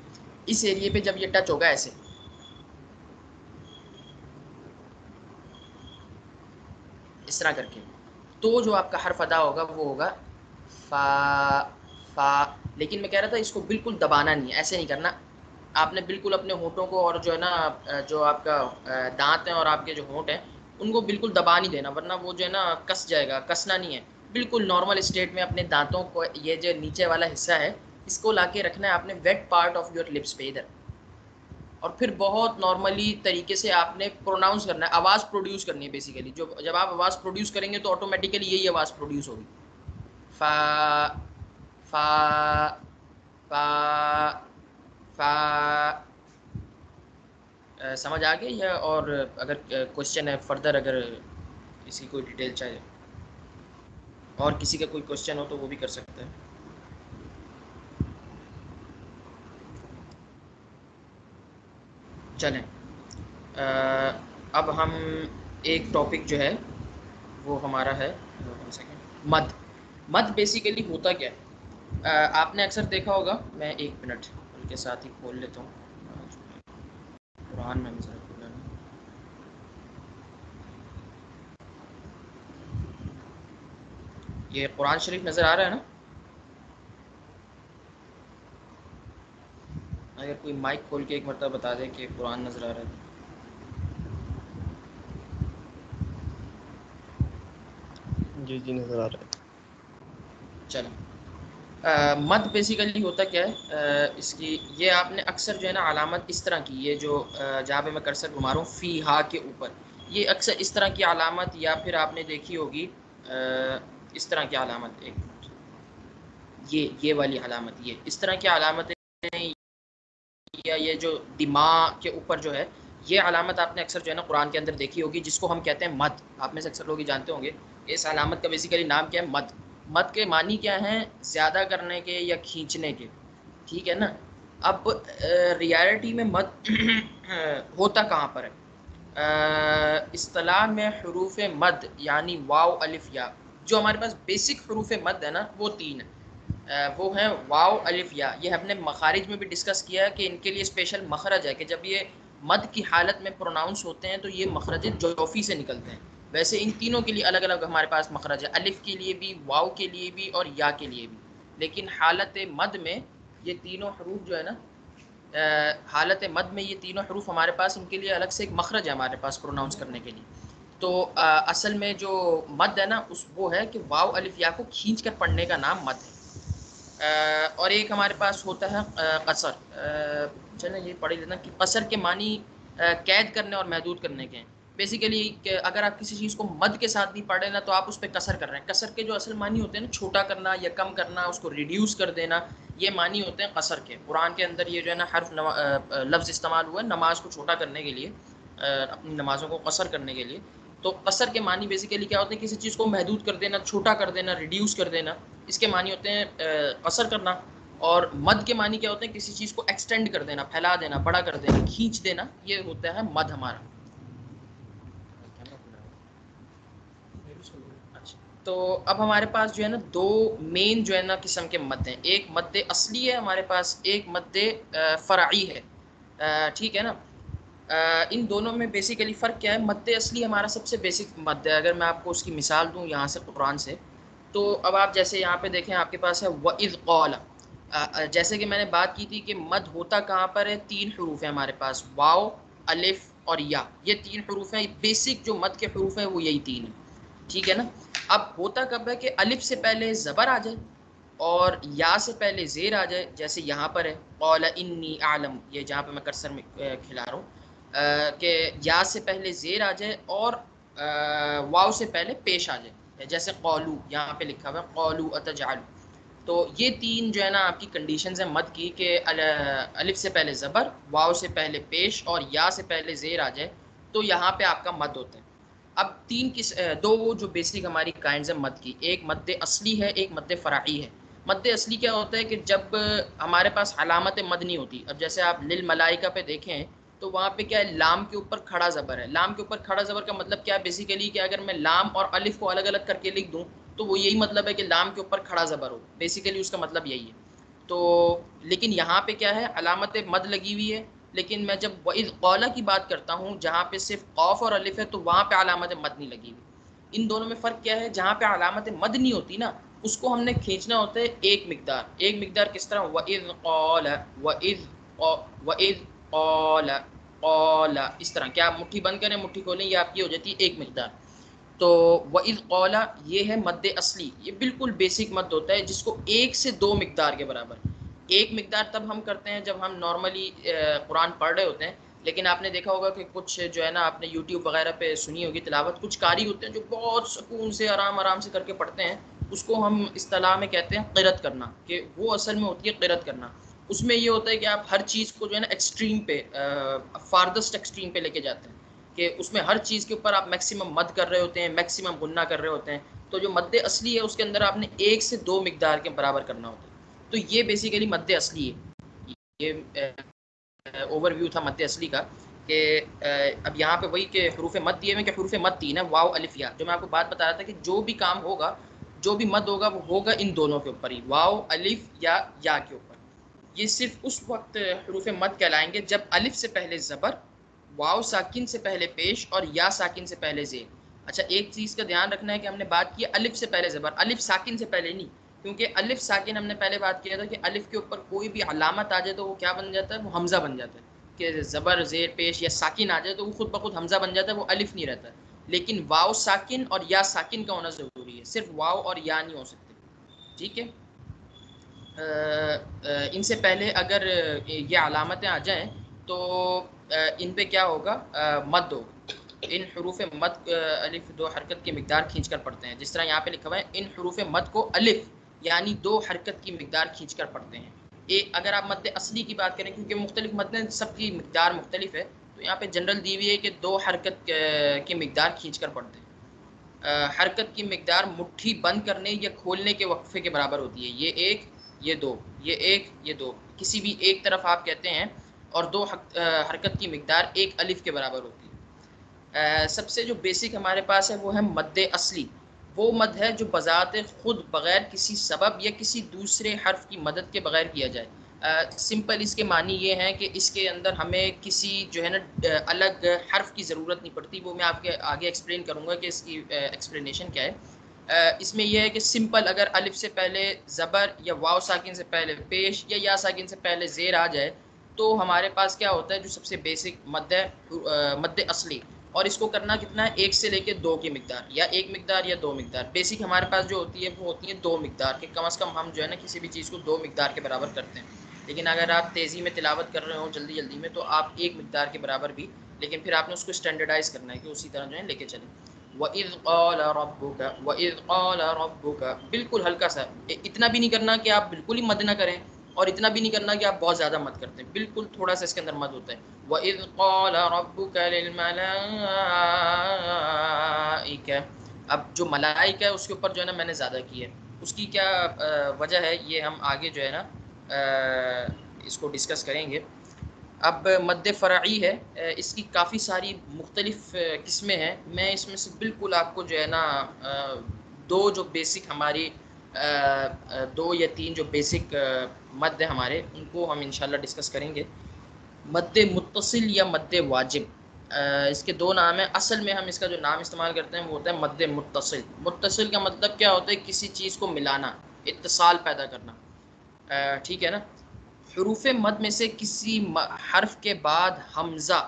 इस एरिया पे जब ये टच होगा ऐसे, इस तरह करके, तो जो आपका हर्फ अदा होगा वो होगा फा। फा, लेकिन मैं कह रहा था इसको बिल्कुल दबाना नहीं है, ऐसे नहीं करना। आपने बिल्कुल अपने होठों को और जो है ना जो आपका दांत हैं और आपके जो होंठ हैं उनको बिल्कुल दबा नहीं देना, वरना वो जो है ना कस जाएगा। कसना नहीं है, बिल्कुल नॉर्मल स्टेट में अपने दांतों को, ये जो नीचे वाला हिस्सा है इसको लाके रखना है आपने wet part of your lips पे इधर, और फिर बहुत नॉर्मली तरीके से आपने प्रोनाउंस करना है, आवाज़ प्रोड्यूस करनी है बेसिकली। जो जब आप आवाज़ प्रोड्यूस करेंगे तो ऑटोमेटिकली यही आवाज़ प्रोड्यूस होगी, फा, फा, फा, फा। समझ आ गई है? और अगर क्वेश्चन है फर्दर, अगर किसी कोई डिटेल चाहिए और किसी का कोई क्वेश्चन हो तो वो भी कर सकते हैं। चलें, अब हम एक टॉपिक जो है वो हमारा है, 1 सेकेंड, मद। मद बेसिकली होता क्या है? आपने अक्सर देखा होगा, मैं 1 मिनट उनके साथ ही खोल लेता हूँ कुरान में, ज़रा खोला नहीं। ये कुरान शरीफ नज़र आ रहा है ना? अगर कोई माइक खोल के एक मरतबा बता दे कि कुरान नज़र आ रहा है। जी जी नज़र आ रहा है। चलो, मद बेसिकली होता क्या है? इसकी ये आपने अक्सर जो है ना अलामत इस तरह की, ये जो जहाँ पे मैं कर्सर घुमा रहा हूँ फ़ी हा के ऊपर, ये अक्सर इस तरह की अलामत, या फिर आपने देखी होगी इस तरह की अलामत, एक मिनट, ये वाली अलामत, ये इस तरह की अलामतें, या ये जो दिमाग के ऊपर जो है, ये अलामत आपने अक्सर जो है ना कुरान के अंदर देखी होगी, जिसको हम कहते हैं मद। आप में से अक्सर लोग ही जानते होंगे इस अलामत का बेसिकली नाम क्या है, मद। मद के मानी क्या हैं? ज़्यादा करने के या खींचने के, ठीक है ना? अब रियलिटी में मद होता कहाँ पर है? इस्तिलाह में हरूफ मद यानी वाव अलिफ या, जो हमारे पास बेसिक हरूफ मद है ना वो 3 है। वो हैं वाव अलिफ या। ये हमने मखारिज में भी डिस्कस किया है कि इनके लिए स्पेशल मखरज है कि जब ये मद की हालत में प्रोनाउंस होते हैं तो ये मखरज जौफ़ी से निकलते हैं। वैसे इन तीनों के लिए अलग अलग हमारे पास मखरज है, अलिफ के लिए भी, वाव के लिए भी और या के लिए भी। लेकिन हालत मद में ये तीनों हरूफ जो है ना, हालत मद में ये तीनों हरूफ हमारे पास, इनके लिए अलग से एक मखरज है हमारे पास प्रोनाउंस करने के लिए। तो असल में जो मद है ना उस वो है कि वाव अलिफ या को खींच कर पढ़ने का नाम मद है। और एक हमारे पास होता है कसर। चलें ये पढ़ लेना कि कसर के मानी कैद करने और महदूद करने के हैं। बेसिकली अगर आप किसी चीज़ को मद के साथ भी पढ़े ना तो आप उस पर कसर कर रहे हैं। कसर के जो असल मानी होते हैं ना, छोटा करना या कम करना, उसको रिड्यूस कर देना, ये मानी होते हैं कसर के। कुरान के अंदर ये जो है ना हर्फ लफ्ज़ इस्तेमाल हुआ है नमाज को छोटा करने के लिए, अपनी नमाज़ों को कसर करने के लिए। तो कसर के मानी बेसिकली क्या होते हैं? किसी चीज़ को महदूद कर देना, छोटा कर देना, रिड्यूस कर देना, इसके मानी होते हैं कसर करना। और मद के मानी क्या होते हैं? किसी चीज़ को एक्सटेंड कर देना, फैला देना, बड़ा कर देना, खींच देना, ये होता है मद हमारा। अच्छा, तो अब हमारे पास जो है ना दो मेन जो है ना किस्म के मद हैं। एक मद असली है हमारे पास, एक मद फ़राई है, ठीक है ना? इन दोनों में बेसिकली फ़र्क क्या है, मद्दे असली हमारा सबसे बेसिक मद्द है। अगर मैं आपको उसकी मिसाल दूँ यहाँ से कुरान से, तो अब आप जैसे यहाँ पे देखें आपके पास है वइज़ क़ाल, जैसे कि मैंने बात की थी कि मद होता कहाँ पर है, 3 हरूफ है हमारे पास, वाव, अलिफ और या, ये 3 हरूफ हैं। बेसिक जो मद के हरूफ हैं वो यही 3 हैं, ठीक है ना। अब होता कब है कि अलिफ से पहले ज़बर आ जाए और या से पहले ज़ेर आ जाए, जैसे यहाँ पर है क़ाल इन्नी आलम, ये जहाँ पे मैं कर्सर में खिला रहा हूँ, कि या से पहले ज़ेर आ जाए और वाव से पहले पेश आ जाए, जैसे क़ालू यहाँ पे लिखा हुआ है क़ालू अतजअलु। तो ये 3 जो है ना आपकी कंडीशंस हैं मद की, कि अलिफ से पहले ज़बर, वाव से पहले पेश और या से पहले ज़ेर आ जाए, तो यहाँ पे आपका मद होता है। अब 2 जो बेसिक हमारी काइंड्स हैं मद की, एक मद असली है, एक मद फ़राई है। मद असली क्या होता है कि जब हमारे पास अलामत मद नहीं होती। अब जैसे आप लिल मलाइका पे देखें तो वहाँ पे क्या है, लाम के ऊपर खड़ा ज़बर है। लाम के ऊपर खड़ा ज़बर का मतलब क्या है बेसिकली, कि अगर मैं लाम और अलिफ को अलग अलग करके लिख दूँ तो वो यही मतलब है कि लाम के ऊपर खड़ा ज़बर हो, बेसिकली उसका मतलब यही है। तो लेकिन यहाँ पे क्या है, अलामत मद लगी हुई है, लेकिन मैं जब वइज़ क़ाल की बात करता हूँ जहाँ पे सिर्फ क़ाफ और अलिफ है, तो वहाँ पे अलामत मद नहीं लगी हुई। इन दोनों में फ़र्क क्या है, जहाँ पे अलामत मद नहीं होती ना, उसको हमने खींचना होता है एक मिक़दार। एक मिक़दार किस तरह, वइज़ क़ाल, वइज़ क़ाल, क़ाल, इस तरह। क्या आप मुट्ठी बंद करें, मुट्ठी खोलें, ये आपकी हो जाती है एक मिक़दार। तो वइज़ क़ाल ये है मद असली, ये बिल्कुल बेसिक मद होता है जिसको 1 से 2 मिक़दार के बराबर। एक मिक़दार तब हम करते हैं जब हम नॉर्मली कुरान पढ़ रहे होते हैं, लेकिन आपने देखा होगा कि कुछ जो है ना, आपने यूट्यूब वगैरह पे सुनी होगी तिलावत, कुछ कारी होते हैं जो बहुत सुकून से आराम-आराम से करके पढ़ते हैं, उसको हम इस्तिलाह में कहते हैं क़िरत करना, कि वो असल में होती है क़िरत करना। उसमें ये होता है कि आप हर चीज़ को जो है ना एक्सट्रीम पे, फ़ारदेस्ट एक्सट्रीम पे लेके जाते हैं, कि उसमें हर चीज़ के ऊपर आप मैक्सिमम मद कर रहे होते हैं, मैक्सिमम गुन्ना कर रहे होते हैं। तो जो मद असली है उसके अंदर आपने 1 से 2 मिक़दार के बराबर करना होता है। तो ये बेसिकली मद असली है। ये ओवरव्यू था मद असली का, कि अब यहाँ पे वही के हरूफ मद दिए हुए, कि हरूफ मद 3 है, वाव अलिफ या। जो मैं आपको बात बता रहा था कि जो भी काम होगा, जो भी मद होगा, वो होगा इन दोनों के ऊपर ही, वाव अलिफ या के ऊपर। ये सिर्फ उस वक्त हरूफ मद कहलाएंगे जब अलिफ से पहले ज़बर, वाव साकिन से पहले पेश और या साकिन से पहले ज़ेर। अच्छा, एक चीज़ का ध्यान रखना है कि हमने बात की अलिफ से पहले ज़बर, अलिफ साकिन से पहले नहीं, क्योंकि अलिफ साकिन हमने पहले बात किया था कि अलिफ के ऊपर कोई भी अलामत आ जाए तो वो क्या बन जाता है, वो हमज़ा बन जाता है। कि ज़बर, ज़ेर, पेश या साकिन आ जाए तो वो खुद ब खुद हमज़ा बन जाता है, वो अलिफ नहीं रहता। लेकिन वाव साकिन और या साकिन का होना ज़रूरी है, सिर्फ वाव और या नहीं हो सकते, ठीक है। इनसे पहले अगर ये अलामतें आ जाएँ तो इन पे क्या होगा, मद होगा। इन हरूफ मद अलिफ 2 हरकत की मिक़दार खींच कर पढ़ते हैं, जिस तरह यहाँ पे लिखा हुआ है, इन हरूफ मद को अलिफ यानी 2 हरकत की मिक़दार खींच कर पढ़ते हैं। अगर आप मद असली की बात करें, क्योंकि मुख्तलिफ मद सबकी मिक़दार मुख्तलिफ है, तो यहाँ पे जनरल दी हुई है कि 2 हरकत की मिक़दार खींच कर पढ़ते हैं। हरकत की मिक़दार मुट्ठी बंद करने या खोलने के वक्फे के बराबर होती है। ये 1, ये 2, ये 1, ये 2, किसी भी एक तरफ आप कहते हैं, और 2 हरकत की मिक़दार 1 अलिफ के बराबर होती है। सबसे जो बेसिक हमारे पास है वो है मद असली। वो मद है जो बज़ाते ख़ुद बग़ैर किसी सबब या किसी दूसरे हर्फ की मदद के बग़ैर किया जाए। सिंपल इसके मानी ये हैं कि इसके अंदर हमें किसी जो है ना अलग हर्फ की ज़रूरत नहीं पड़ती। वो मैं आपके आगे एक्सप्लेन करूँगा कि इसकी एक्सप्लेनेशन क्या है। इसमें यह है कि सिंपल अगर अलिफ से पहले ज़बर या वाव साकिन से पहले पेश या साकिन से पहले ज़ेर आ जाए, तो हमारे पास क्या होता है, जो सबसे बेसिक मद है मद असली। और इसको करना कितना है, 1 से लेके 2 की मिक़दार, या 1 मिक़दार या 2 मिक़दार। बेसिक हमारे पास जो होती है वो होती है 2 मिक़दार, कि कम से कम हम जो है ना किसी भी चीज़ को 2 मिक़दार के बराबर करते हैं। लेकिन अगर आप तेज़ी में तिलावत कर रहे हो जल्दी में, तो आप 1 मिक़दार के बराबर भी, लेकिन फिर आपने उसको स्टैंडर्डाइज़ करना है कि उसी तरह जो है लेके चलें। वइज़ क़ाल रब्बुका, बिल्कुल हल्का सा, इतना भी नहीं करना कि आप बिल्कुल ही मद ना करें, और इतना भी नहीं करना कि आप बहुत ज़्यादा मद करते हैं, बिल्कुल थोड़ा सा इसके अंदर मद होता है। वइज़ क़ाल रब्बुका लिल मलाइका, अब जो मलाइका है उसके ऊपर जो है ना मैंने ज़्यादा की है, उसकी क्या वजह है, ये हम आगे जो है ना इसको डिस्कस करेंगे। अब मद फ़राई है, इसकी काफ़ी सारी मुख्तलिफ़ किस्में हैं। मैं इसमें से बिल्कुल आपको जो है ना 2 जो बेसिक हमारी 2 या 3 जो बेसिक मद है हमारे, उनको हम इंशाल्लाह डिस्कस करेंगे। मद्द मुत्तसिल या मद्द वाजिब, इसके दो नाम हैं। असल में हम इसका जो नाम इस्तेमाल करते हैं वो होता है मद्द मुत्तसिल। मुत्तसिल का मतलब क्या होता है? किसी चीज़ को मिलाना, इत्तिसाल पैदा करना, ठीक है ना। हरूफ मद में से किसी हर्फ के बाद हमज़ा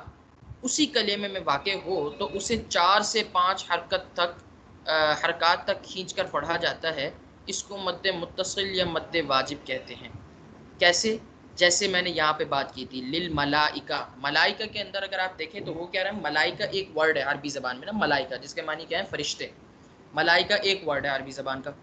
उसी कलेमे में वाक़े हो तो उसे 4 से 5 हरकत तक हरकत तक खींच कर पढ़ा जाता है। इसको मद्द मुत्तसिल या मद्द वाजिब कहते हैं। कैसे? जैसे मैंने यहाँ पे बात की थी लिल मलाइका, मलाइका के अंदर अगर आप देखें तो वो क्या रहा है, मलाइका एक वर्ड है अरबी ज़बान में ना, मलाइका जिसके मानी क्या है? फरिश्ते। मलाइका एक वर्ड है अरबी ज़बान का।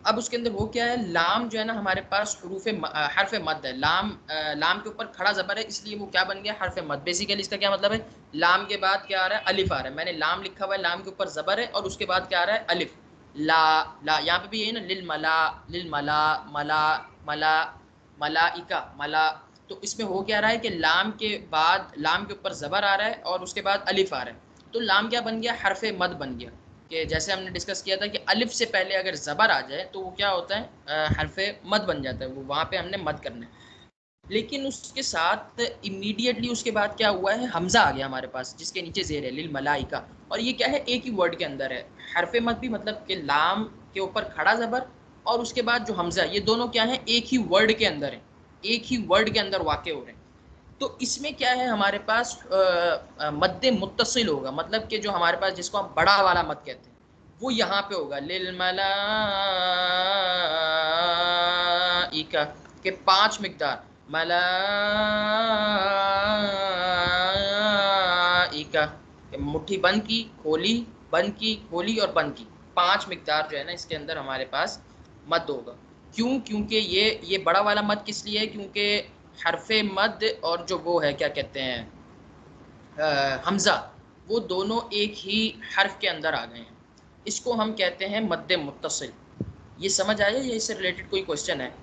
अब उसके अंदर वो क्या है, लाम जो है ना हमारे पास हर्फ मद है। लाम के ऊपर खड़ा ज़बर है, इसलिए वो क्या बन गया? हर्फ मद। बेसिकली इसका क्या मतलब है? लाम के बाद क्या आ रहा है? अलिफ आ रहा है। मैंने लाम लिखा हुआ है, लाम के ऊपर ज़बर है और उसके बाद क्या आ रहा है? अलिफ। ला ला यहाँ पे भी यही ना, लिल मला मला मला मलाइका मला। तो इसमें हो क्या रहा है कि लाम के बाद, लाम के ऊपर ज़बर आ रहा है और उसके बाद अलिफ आ रहा है। तो लाम क्या बन गया? हर्फ मद बन गया। कि जैसे हमने डिस्कस किया था कि अलिफ से पहले अगर ज़बर आ जाए तो वो क्या होता है? हरफ मद बन जाता है। वो वहाँ पे हमने मद करना है। लेकिन उसके साथ इमीडिएटली उसके बाद क्या हुआ है? हमज़ा आ गया हमारे पास, जिसके नीचे ज़ेर है लिल मलाइका। और ये क्या है? एक ही वर्ड के अंदर है। हरफ मद भी मतलब कि लाम के ऊपर खड़ा ज़बर और उसके बाद जो हमज़ा, ये दोनों क्या है? एक ही वर्ड के अंदर है, एक ही वर्ड के अंदर वाक़ हो रहे हैं। तो इसमें क्या है हमारे पास? मद्दे मुत्तसिल होगा, मतलब कि जो हमारे पास जिसको हम बड़ा वाला मद कहते हैं वो यहाँ पे होगा। लिल मलाइका के 5 मिकदार, मलाइका, मुट्ठी बंद की खोली, बंद की खोली और बंद की, 5 मिकदार जो है ना इसके अंदर हमारे पास मद होगा। क्यों? क्योंकि ये बड़ा वाला मद किस लिए है? क्योंकि हरफे मद और जो वो है क्या कहते हैं, हमज़ा, वो दोनों एक ही हर्फ के अंदर आ गए हैं। इसको हम कहते हैं मद्द मुत्तसिल। ये समझ आया या इससे रिलेटेड कोई क्वेश्चन है?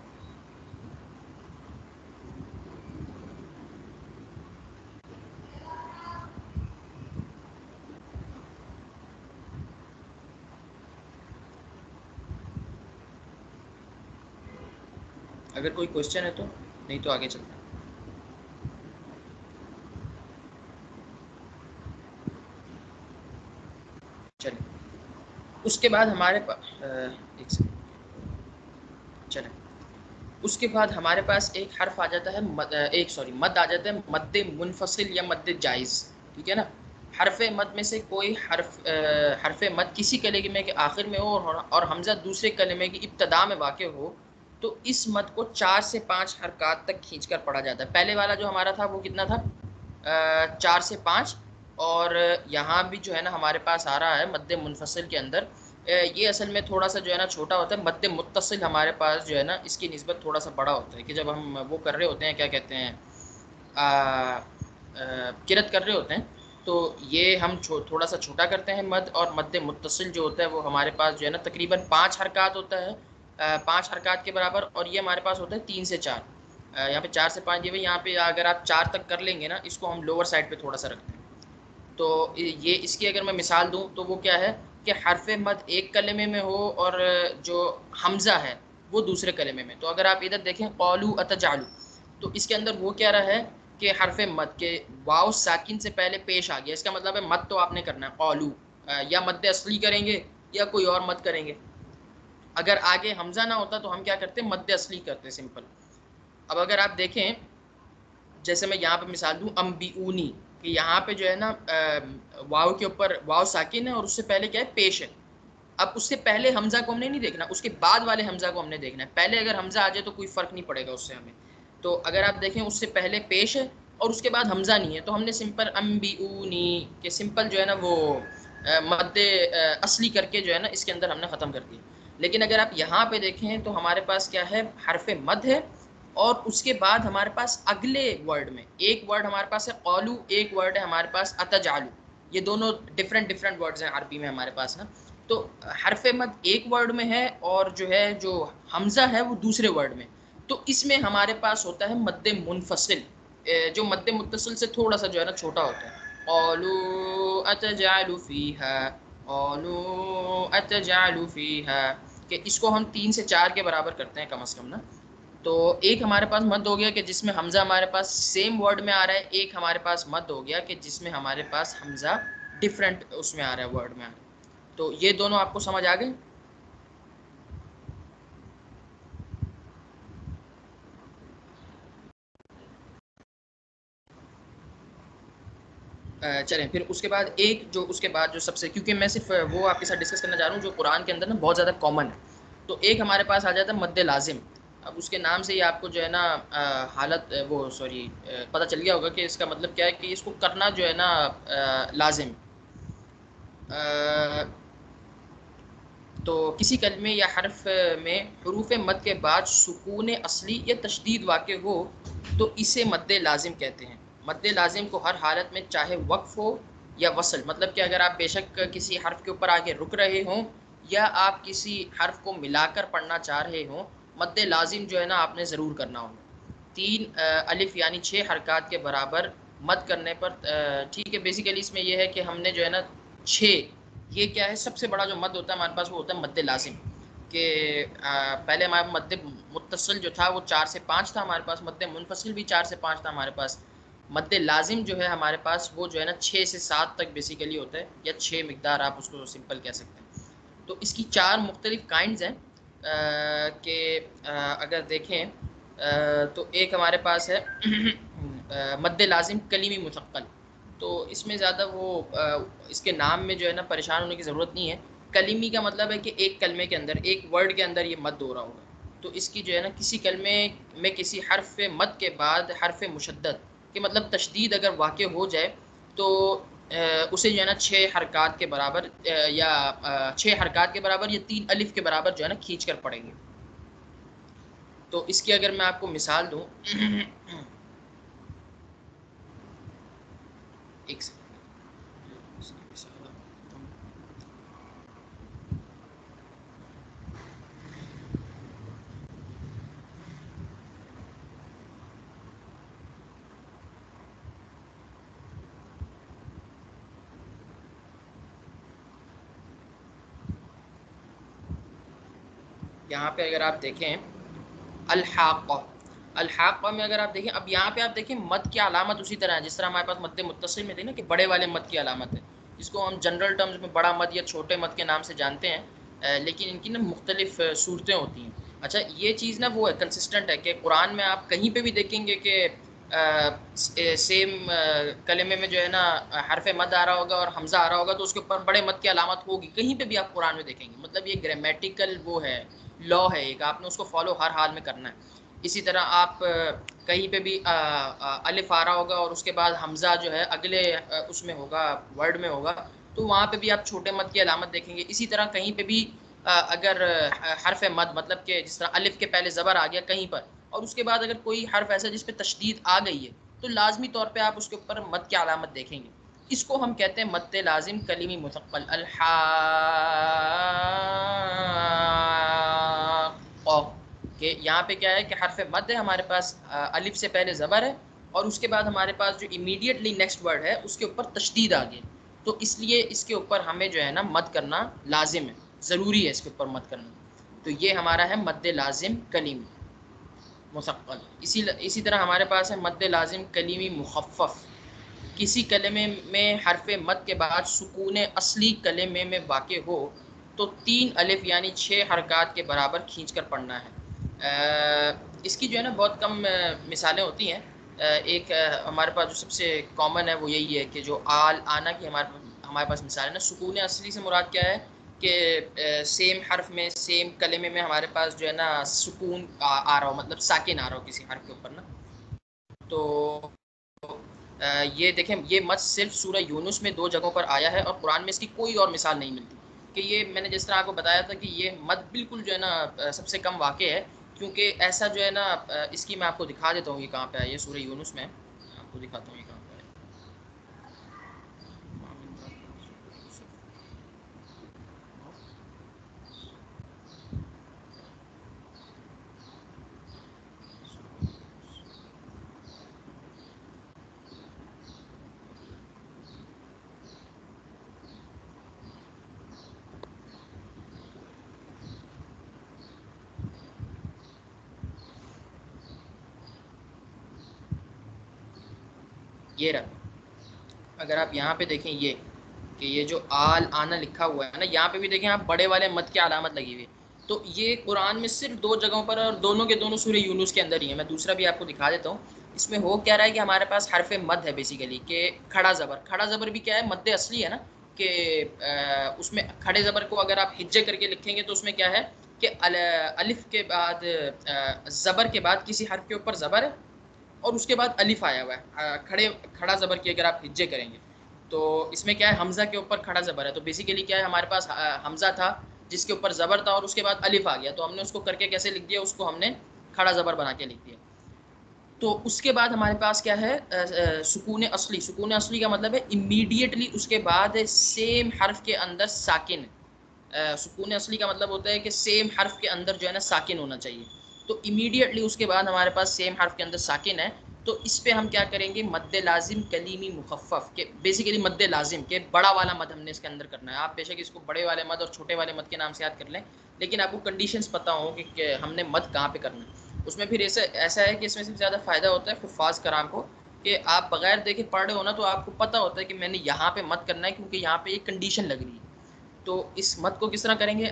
अगर कोई क्वेश्चन है तो, नहीं तो आगे चलते हैं। चलिए उसके बाद हमारे पास एक सेकंड, चलें। उसके बाद हमारे पास एक हर्फ आ जाता है मद आ जाता है, मद्द मुनफसिल या मद्द जायज़, ठीक है ना। हरफ मद में से कोई हरफ मद किसी कलिमे के आखिर में हो और हमज़ा दूसरे कलिमे की इब्तदा में वाक़ हो तो इस मद को 4 से 5 हरकत तक खींच कर पढ़ा जाता है। पहले वाला जो हमारा था वो कितना था? 4 से 5। और यहाँ भी जो है ना हमारे पास आ रहा है मद्द मुनफसिल के अंदर, ये असल में थोड़ा सा जो है ना छोटा होता है। मद्द मुत्तसिल हमारे पास जो है ना इसकी निस्बत थोड़ा सा बड़ा होता है, कि जब हम वो कर रहे होते हैं क्या कहते हैं, किरत कर रहे होते हैं तो ये हम थोड़ा सा छोटा करते हैं मद। और मद्द मुत्तसिल जो होता है वो हमारे पास जो है ना तकरीबन 5 हरकत होता है, 5 हरकत के बराबर। और ये हमारे पास होता है 3 से 4। यहाँ पे 4 से 5, ये भाई यहाँ पे अगर आप 4 तक कर लेंगे ना, इसको हम लोअर साइड पे थोड़ा सा रखते हैं। तो ये इसकी अगर मैं मिसाल दूँ तो वो क्या है कि हरफ मद एक कलमे में हो और जो हमज़ा है वो दूसरे कलमे में। तो अगर आप इधर देखें कौलू अतजालू, तो इसके अंदर वो क्या रहा है कि हरफ मद के वाव साकिन से पहले पेश आ गया। इसका मतलब है मद तो आपने करना है कौलू, या मद असली करेंगे या कोई और मद करेंगे। अगर आगे हमज़ा ना होता तो हम क्या करते? मद असली करते, सिंपल। अब अगर आप देखें, जैसे मैं यहाँ पे मिसाल दूँ अम्बिऊनी, कि यहाँ पे जो है ना वाव के ऊपर वाव साकिन है और उससे पहले क्या है? पेश है। अब उससे पहले हमज़ा को हमने नहीं देखना, उसके बाद वाले हमज़ा को हमने देखना है। पहले अगर हमज़ा आ जाए तो कोई फ़र्क नहीं पड़ेगा उससे हमें। तो अगर आप देखें उससे पहले पेश है और उसके बाद हमज़ा नहीं है तो हमने सिंपल अम्बिऊनी के सिंपल जो है ना वो मद्द असली करके जो है ना इसके अंदर हमने ख़त्म कर दिया। लेकिन अगर आप यहाँ पे देखें तो हमारे पास क्या है? हरफ मद है और उसके बाद हमारे पास अगले वर्ड में एक वर्ड हमारे पास है कौलू, एक वर्ड है हमारे पास अतजालू। ये दोनों डिफरेंट डिफरेंट वर्ड्स हैं अरबी में हमारे पास ना। तो हरफ मद एक वर्ड में है और जो है जो हमज़ा है वो दूसरे वर्ड में। तो इसमें हमारे पास होता है मद्द मुनफसिल, जो मद्द मुत्तसिल से थोड़ा सा जो है ना छोटा होता है। कौलू अतजालू फ़ीहा, कौलू अतजालू फ़ीहा, कि इसको हम 3 से 4 के बराबर करते हैं कम से कम ना। तो एक हमारे पास मद हो गया कि जिसमें हमजा हमारे पास सेम वर्ड में आ रहा है, एक हमारे पास मद हो गया कि जिसमें हमारे पास हमजा डिफरेंट उसमें आ रहा है, वर्ड में आ रहा है। तो ये दोनों आपको समझ आ गए? चलें फिर उसके बाद एक जो उसके बाद जो सबसे, क्योंकि मैं सिर्फ वो आपके साथ डिस्कस करना चाह रहा हूँ जो कुरान के अंदर ना बहुत ज़्यादा कॉमन है। तो एक हमारे पास आ जाता है मद्दे लाजिम। अब उसके नाम से ही आपको जो है ना हालत वो सॉरी पता चल गया होगा कि इसका मतलब क्या है, कि इसको करना जो है ना लाजिम। तो किसी कलमे या हर्फ में हरूफ मद के बाद सुकून असली या तशदीद वाक़ हो तो इसे मद्दे लाजिम कहते हैं। मद्दे लाजिम को हर हालत में चाहे वक्फ हो या वसल, मतलब कि अगर आप बेशक किसी हर्फ के ऊपर आगे रुक रहे हों या आप किसी हर्फ को मिलाकर पढ़ना चाह रहे हों, मद्दे लाजिम जो है ना आपने ज़रूर करना होगा। तीन अलिफ यानी 6 हरकत के बराबर मद करने पर ठीक है। बेसिकली इसमें यह है कि हमने जो है ना 6, ये क्या है, सबसे बड़ा जो मद होता है हमारे पास वो होता है मद्दे लाजिम। कि पहले हमारे मद्दे मुत्तसिल जो था वो 4 से 5 था हमारे पास, मद्दे मुनफसिल भी 4 से 5 था हमारे पास। मद्दे लाजिम जो है हमारे पास वो जो है ना 6 से 7 तक बेसिकली होता है, या 6 मिकदार आप उसको सिंपल कह सकते हैं। तो इसकी 4 मुख्तलिफ काइंड्स हैं कि अगर देखें तो एक हमारे पास है मद्दे लाजिम कलीमी मुथक्कल। तो इसमें ज़्यादा वो इसके नाम में जो है ना परेशान होने की ज़रूरत नहीं है। कलीमी का मतलब है कि एक कलमे के अंदर, एक वर्ड के अंदर ये मद हो रहा होगा। तो इसकी जो है ना किसी कलमे में किसी हर्फ मद के बाद हर्फ मुशद्दद के मतलब तशदीद अगर वाक़ हो जाए तो उसे जो है ना 6 हरकत के बराबर या 6 हरकत के बराबर या 3 अलिफ के बराबर जो है ना खींच कर पढ़ेंगे। तो इसकी अगर मैं आपको मिसाल दूँ एक सेकंड, यहाँ पे अगर आप देखें अल-हाक़्क़ा, अल-हाक़्क़ा में अगर आप देखें, अब यहाँ पे आप देखें मद की अलामत उसी तरह है जिस तरह हमारे पास मद मुत्तसिल में थी ना कि बड़े वाले मद की अलामत है, जिसको हम जनरल टर्म्स में बड़ा मद या छोटे मद के नाम से जानते हैं। लेकिन इनकी ना मुख्तलिफ सूरतें होती हैं। अच्छा, ये चीज़ ना वो है कंसिस्टेंट है कि कुरान में आप कहीं पे भी देखेंगे कि सेम कलमे में जो है ना हरफ मद आ रहा होगा और हमज़ा आ रहा होगा तो उसके ऊपर बड़े मद की अलामत होगी, कहीं पे भी आप कुरान में देखेंगे। मतलब ये ग्रामेटिकल वो है, लॉ है एक, आपने उसको फॉलो हर हाल में करना है। इसी तरह आप कहीं पे भी अलिफ आ रहा होगा और उसके बाद हमज़ा जो है अगले उसमें होगा, वर्ड में होगा, तो वहाँ पे भी आप छोटे मद की अलामत देखेंगे। इसी तरह कहीं पे भी अगर हरफ मद मतलब कि जिस तरह अलिफ के पहले ज़बर आ गया कहीं पर और उसके बाद अगर कोई हर्फ ऐसा जिस पे तशदीद आ गई है तो लाजमी तौर पे आप उसके ऊपर मद की अलामत देखेंगे। इसको हम कहते हैं मद लाजिम कलीमी मुथक्कल। के यहाँ पे क्या है कि हरफ मद है हमारे पास, अलिफ से पहले ज़बर है और उसके बाद हमारे पास जो इमीडिएटली नेक्स्ट वर्ड है उसके ऊपर तशदीद आ गई। तो इसलिए इसके ऊपर हमें जो है ना मद करना लाजिम है, ज़रूरी है इसके ऊपर मद करना। तो ये हमारा है मद लाजिम कलीमी मुसक्कल। इसी तरह हमारे पास है मद लाजिम कलीमी मुखफ़फ़। किसी कलमे में हरफ मद के बाद सुकून असली कलमे में वाक़ हो तो 3 अलिफ यानी 6 हरकत के बराबर खींच कर पढ़ना है। इसकी जो है ना बहुत कम मिसालें होती हैं। एक हमारे पास जो सबसे कॉमन है वो यही है कि जो आना की हमारे पास मिसाल है ना। सुकून असली से मुराद क्या है कि सेम हर्फ में सेम कलमे में हमारे पास जो है ना सुकून आ रहा हो, मतलब साकिन आ रहा हो किसी हर्फ के ऊपर ना। तो ये देखें, ये मद सिर्फ सूरह यूनुस में 2 जगहों पर आया है और कुरान में इसकी कोई और मिसाल नहीं मिलती। कि ये मैंने जिस तरह आपको बताया था कि ये मद बिल्कुल जो है ना सबसे कम वाक़ है, क्योंकि ऐसा जो है ना इसकी मैं आपको दिखा देता हूँ ये कहाँ पे है। ये सूरह यूनुस में आपको दिखाता हूँ ये कहाँ पे है। ये रहा। अगर आप यहाँ पे देखें ये कि ये जो आल आना लिखा हुआ है ना, यहाँ पे भी देखें आप बड़े वाले मद की अलामत लगी हुई है। तो ये कुरान में सिर्फ 2 जगहों पर, और दोनों के दोनों सूरह यूनुस के अंदर ही है। मैं दूसरा भी आपको दिखा देता हूँ। इसमें हो क्या रहा है कि हमारे पास हरफ मद है बेसिकली, कि खड़ा ज़बर। खड़ा ज़बर भी क्या है, मद असली है ना, कि उसमें खड़े ज़बर को अगर आप हिज्जे करके लिखेंगे तो उसमें क्या है कि अलिफ के बाद ज़बर के बाद किसी हर्फ के ऊपर ज़बर है और उसके बाद अलिफ आया हुआ है खड़ा ज़बर की अगर आप हिज्जे करेंगे। तो इसमें क्या है, हमज़ा के ऊपर खड़ा ज़बर है। तो बेसिकली क्या है, हमारे पास हमज़ा था जिसके ऊपर ज़बर था और उसके बाद अलिफ आ गया, तो हमने उसको करके कैसे लिख दिया, उसको हमने खड़ा ज़बर बना के लिख दिया। तो उसके बाद हमारे पास क्या है, सुकून असली। सुकून असली का मतलब है इमीडिएटली उसके बाद सेम हर्फ के अंदर साकिन। सुकून असली का मतलब होता है कि सेम हर्फ के अंदर जो है ना साकिन होना चाहिए। तो इमीडिएटली उसके बाद हमारे पास सेम हर्फ के अंदर साकिन है। तो इस पे हम क्या करेंगे, मद्दे लाजिम कलीमी मुखफ़फ़ के, बेसिकली मद्दे लाजिम के बड़ा वाला मद हमने इसके अंदर करना है। आप बेशक इसको बड़े वाले मद और छोटे वाले मद के नाम से याद कर लें, लेकिन आपको कंडीशंस पता हो कि हमने मद कहाँ पे करना है। उसमें फिर ऐसा है कि इसमें सबसे ज़्यादा फ़ायदा होता है हुफ़ाज़ कराम को, कि आप बगैर देखे पढ़ रहे हो ना, तो आपको पता होता है कि मैंने यहाँ पे मद करना है क्योंकि यहाँ पे एक कंडीशन लग रही है। तो इस मद को किस तरह करेंगे,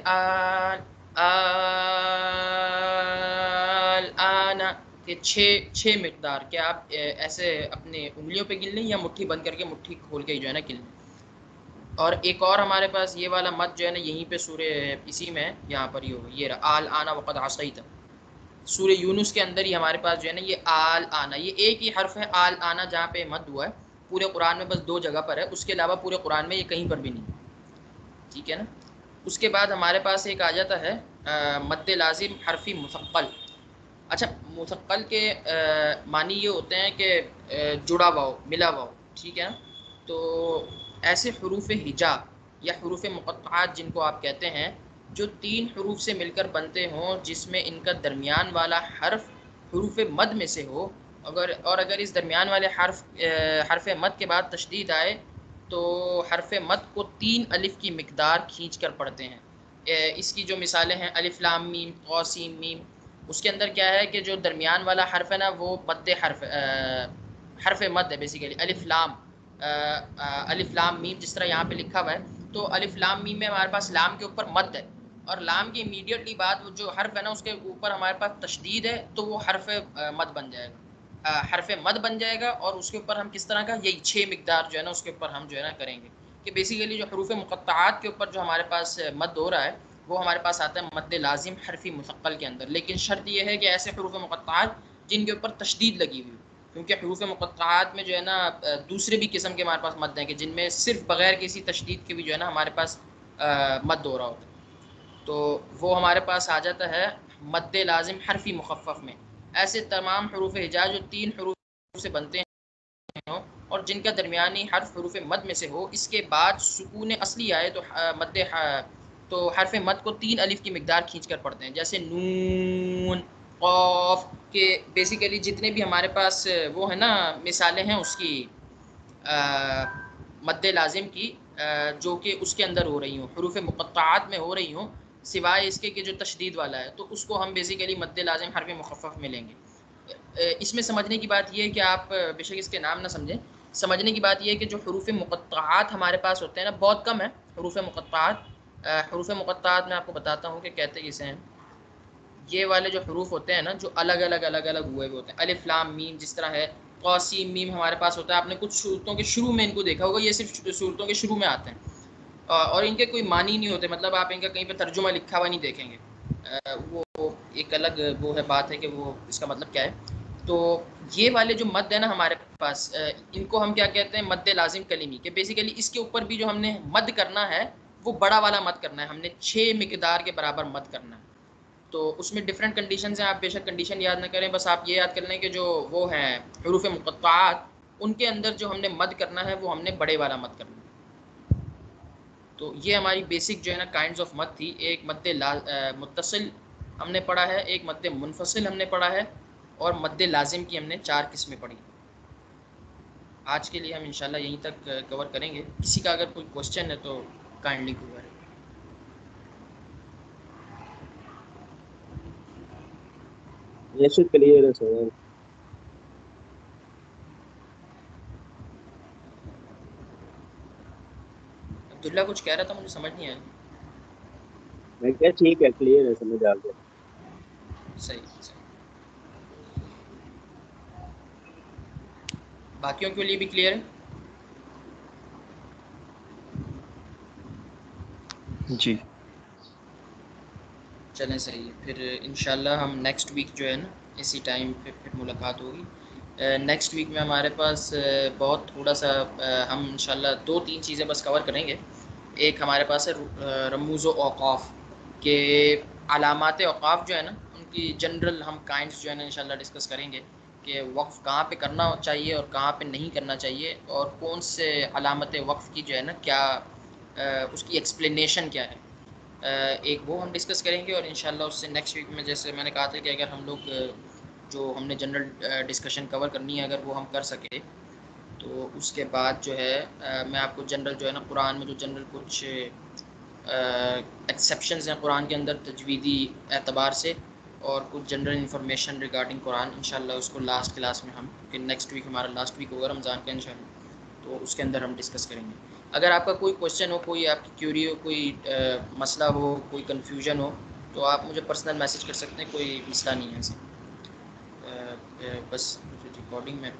आना के छः मिकदार के आप ऐसे अपने उंगलियों पे गिन लें या मुट्ठी बंद करके मुट्ठी खोल के जो है ना गिन लें। और एक और हमारे पास ये वाला मद जो है ना, यहीं पे सूर्य इसी में यहाँ पर ही होगा, ये रहा आल आना वक़द असैता। सूर्य यूनुस के अंदर ही हमारे पास जो है ना ये आल आना, ये एक ही हर्फ है आल आना जहाँ पे मद हुआ है। पूरे कुरान में बस 2 जगह पर है, उसके अलावा पूरे कुरान में ये कहीं पर भी नहीं। ठीक है ना। उसके बाद हमारे पास एक आ जाता है मद्दे लाजिम हरफी मुसक्कल। अच्छा, मुसक्कल के मानी ये होते हैं कि जुड़ा हुआ हो, मिला हुआ हो। ठीक है ना। तो ऐसे हरूफ हिजा या हरूफ मुक़त्तआत जिनको आप कहते हैं, जो 3 हरूफ से मिलकर बनते हों, जिसमें इनका दरमियान वाला हर्फ हरूफ मद में से हो, अगर इस दरमियान वाले हर्फ मद के बाद तशदीद आए, तो हरफ मद को 3 अलिफ की मिकदार खींच कर पढ़ते हैं। इसकी जो मिसालें हैं, अलिफ लाम मीम क़ासिम मीम। उसके अंदर क्या है कि जो दरमियान वाला हर्फ है ना, वो मद्दे हर्फ मद है बेसिकली। अलिफ लाम मीम जिस तरह यहाँ पे लिखा हुआ है, तो अलिफ लाम मीम में हमारे पास लाम के ऊपर मद है, और लाम के इमीडिएटली बाद वो जो हर्फ है ना उसके ऊपर हमारे पास तशदीद है, तो वो हर्फ मद बन जाएगा, हरफ मद बन जाएगा। और उसके ऊपर हम किस तरह का, यही 6 मिकदार जो है ना उसके ऊपर हम जो है ना करेंगे, कि बेसिकली जो हरूफ मुक़त्तआत के ऊपर जो हमारे पास मद हो रहा है, वो हमारे पास आता है मद्दे लाजिम हरफी मुसक्कल के अंदर। लेकिन शर्त यह है कि ऐसे हरूफ मुक़त्तआत जिनके ऊपर तशदीद लगी हुई, क्योंकि हरूफ मुक़त्तआत में जो है ना दूसरे भी किस्म के हमारे पास मद हैं कि जिनमें सिर्फ बगैर किसी तशदीद के भी जो है ना हमारे पास मद हो रहा होता है। तो वो हमारे पास आ जाता है मद्दे लाजिम हरफी मुखफ़फ़ में। ऐसे तमाम हरूफ हिजा जो 3 हरूफ से बनते हों और जिनका दरमियानी हर्फ हरूफ मद में से हो, इसके बाद सुकून असली आए, तो तो हरफ मद को 3 अलिफ की मिकदार खींच कर पढ़ते हैं। जैसे नून, क़ाफ के बेसिकली जितने भी हमारे पास वो है ना मिसालें हैं उसकी, मद्दे लाजिम की, जो कि उसके अंदर हो रही हों, हरूफ मुक़त्तआत में हो रही हों, सिवाय इसके कि जो तशदीद वाला है, तो उसको हम बेसिकली मद्दे लाजिम हरफ मुखफ़फ़ में लेंगे। इसमें समझने की बात यह है कि आप बेशक इसके नाम ना समझें, समझने की बात यह है कि जो हरूफ मुक़त्तआत हमारे पास होते हैं ना, बहुत कम है हरूफ मुक़त्तआत। हरूफ मुक़त्तआत मैं आपको बताता हूँ कि कहते किसे हैं। ये वाले जो हरूफ होते हैं ना, जो अलग अलग हुए होते हैं, अलिफ लाम मीम जिस तरह है, क़ासिम मीम हमारे पास होता है। आपने कुछ सूरतों के शुरू में इनको देखा होगा, ये सिर्फ सूरतों के शुरू में आते हैं, और इनके कोई मानी नहीं होते, मतलब आप इनका कहीं पे तर्जुमा लिखा हुआ नहीं देखेंगे। वो एक अलग वो है, बात है कि वो इसका मतलब क्या है। तो ये वाले जो मद है ना हमारे पास, इनको हम क्या कहते हैं, मद्दे लाजिम कलीमी, के बेसिकली इसके ऊपर भी जो हमने मद करना है वो बड़ा वाला मद करना है, हमने 6 मिकदार के बराबर मद करना है। तो उसमें डिफरेंट कंडीशंस हैं, आप बेशक कंडीशन याद ना करें, बस आप ये याद कर लें कि जो वो हैं हरूफ मुक़त्तआत, उनके अंदर जो हमने मद करना है वो हमने बड़े वाला मद करना है। तो ये हमारी बेसिक जो है ना काइंड्स ऑफ मद थी। एक मुत्तसिल हमने पढ़ा है, एक मद्दे मुनफसिल हमने पढ़ा है, और मद्दे लाजिम की हमने 4 किस्में पढ़ी। आज के लिए हम इंशाल्लाह यहीं तक कवर करेंगे। किसी का अगर कोई क्वेश्चन है तो काइंडली करें। ये क्लियर है सर। अब्दुल्ला कुछ कह रहा था, मुझे समझ नहीं आया। मैं क्या, ठीक है, क्लियर है, समझ आ गया। सही सही। बाकियों के लिए भी क्लियर है? जी। चलें सही है, फिर इंशाल्लाह हम नेक्स्ट वीक जो है ना इसी टाइम पे फिर मुलाकात होगी। नेक्स्ट वीक में हमारे पास बहुत थोड़ा सा हम इंशाल्लाह 2-3 चीज़ें बस कवर करेंगे। एक हमारे पास है रमूज़ व औक़ाफ़ के अलामात औक़ाफ़ जो है ना, उनकी जनरल हम काइंड्स जो है ना इंशाल्लाह डिस्कस करेंगे कि वक्फ़ कहाँ पे करना चाहिए और कहाँ पे नहीं करना चाहिए, और कौन से अलामत वक्फ़ की जो है ना क्या उसकी एक्सप्लेनेशन क्या है। एक वो हम डिस्कस करेंगे, और इंशाल्लाह उससे नेक्स्ट वीक में जैसे मैंने कहा था कि अगर हम लोग जो हमने जनरल डिस्कशन कवर करनी है अगर वो हम कर सके, तो उसके बाद जो है मैं आपको जनरल जो है ना कुरान में जो जनरल कुछ एक्सेप्शंस हैं कुरान के अंदर तजवीदी एतबार से, और कुछ जनरल इन्फॉर्मेशन रिगार्डिंग कुरान इंशाल्लाह उसको लास्ट क्लास में हम, कि नेक्स्ट वीक हमारा लास्ट वीक होगा रमज़ान का इंशाल्लाह, तो उसके अंदर हम डिस्कस करेंगे। अगर आपका कोई क्वेश्चन हो, कोई आपकी क्यूरी हो, कोई मसला हो, कोई कन्फ्यूजन हो, तो आप मुझे पर्सनल मैसेज कर सकते हैं, कोई मसला नहीं है ऐसे। बस रिकॉर्डिंग में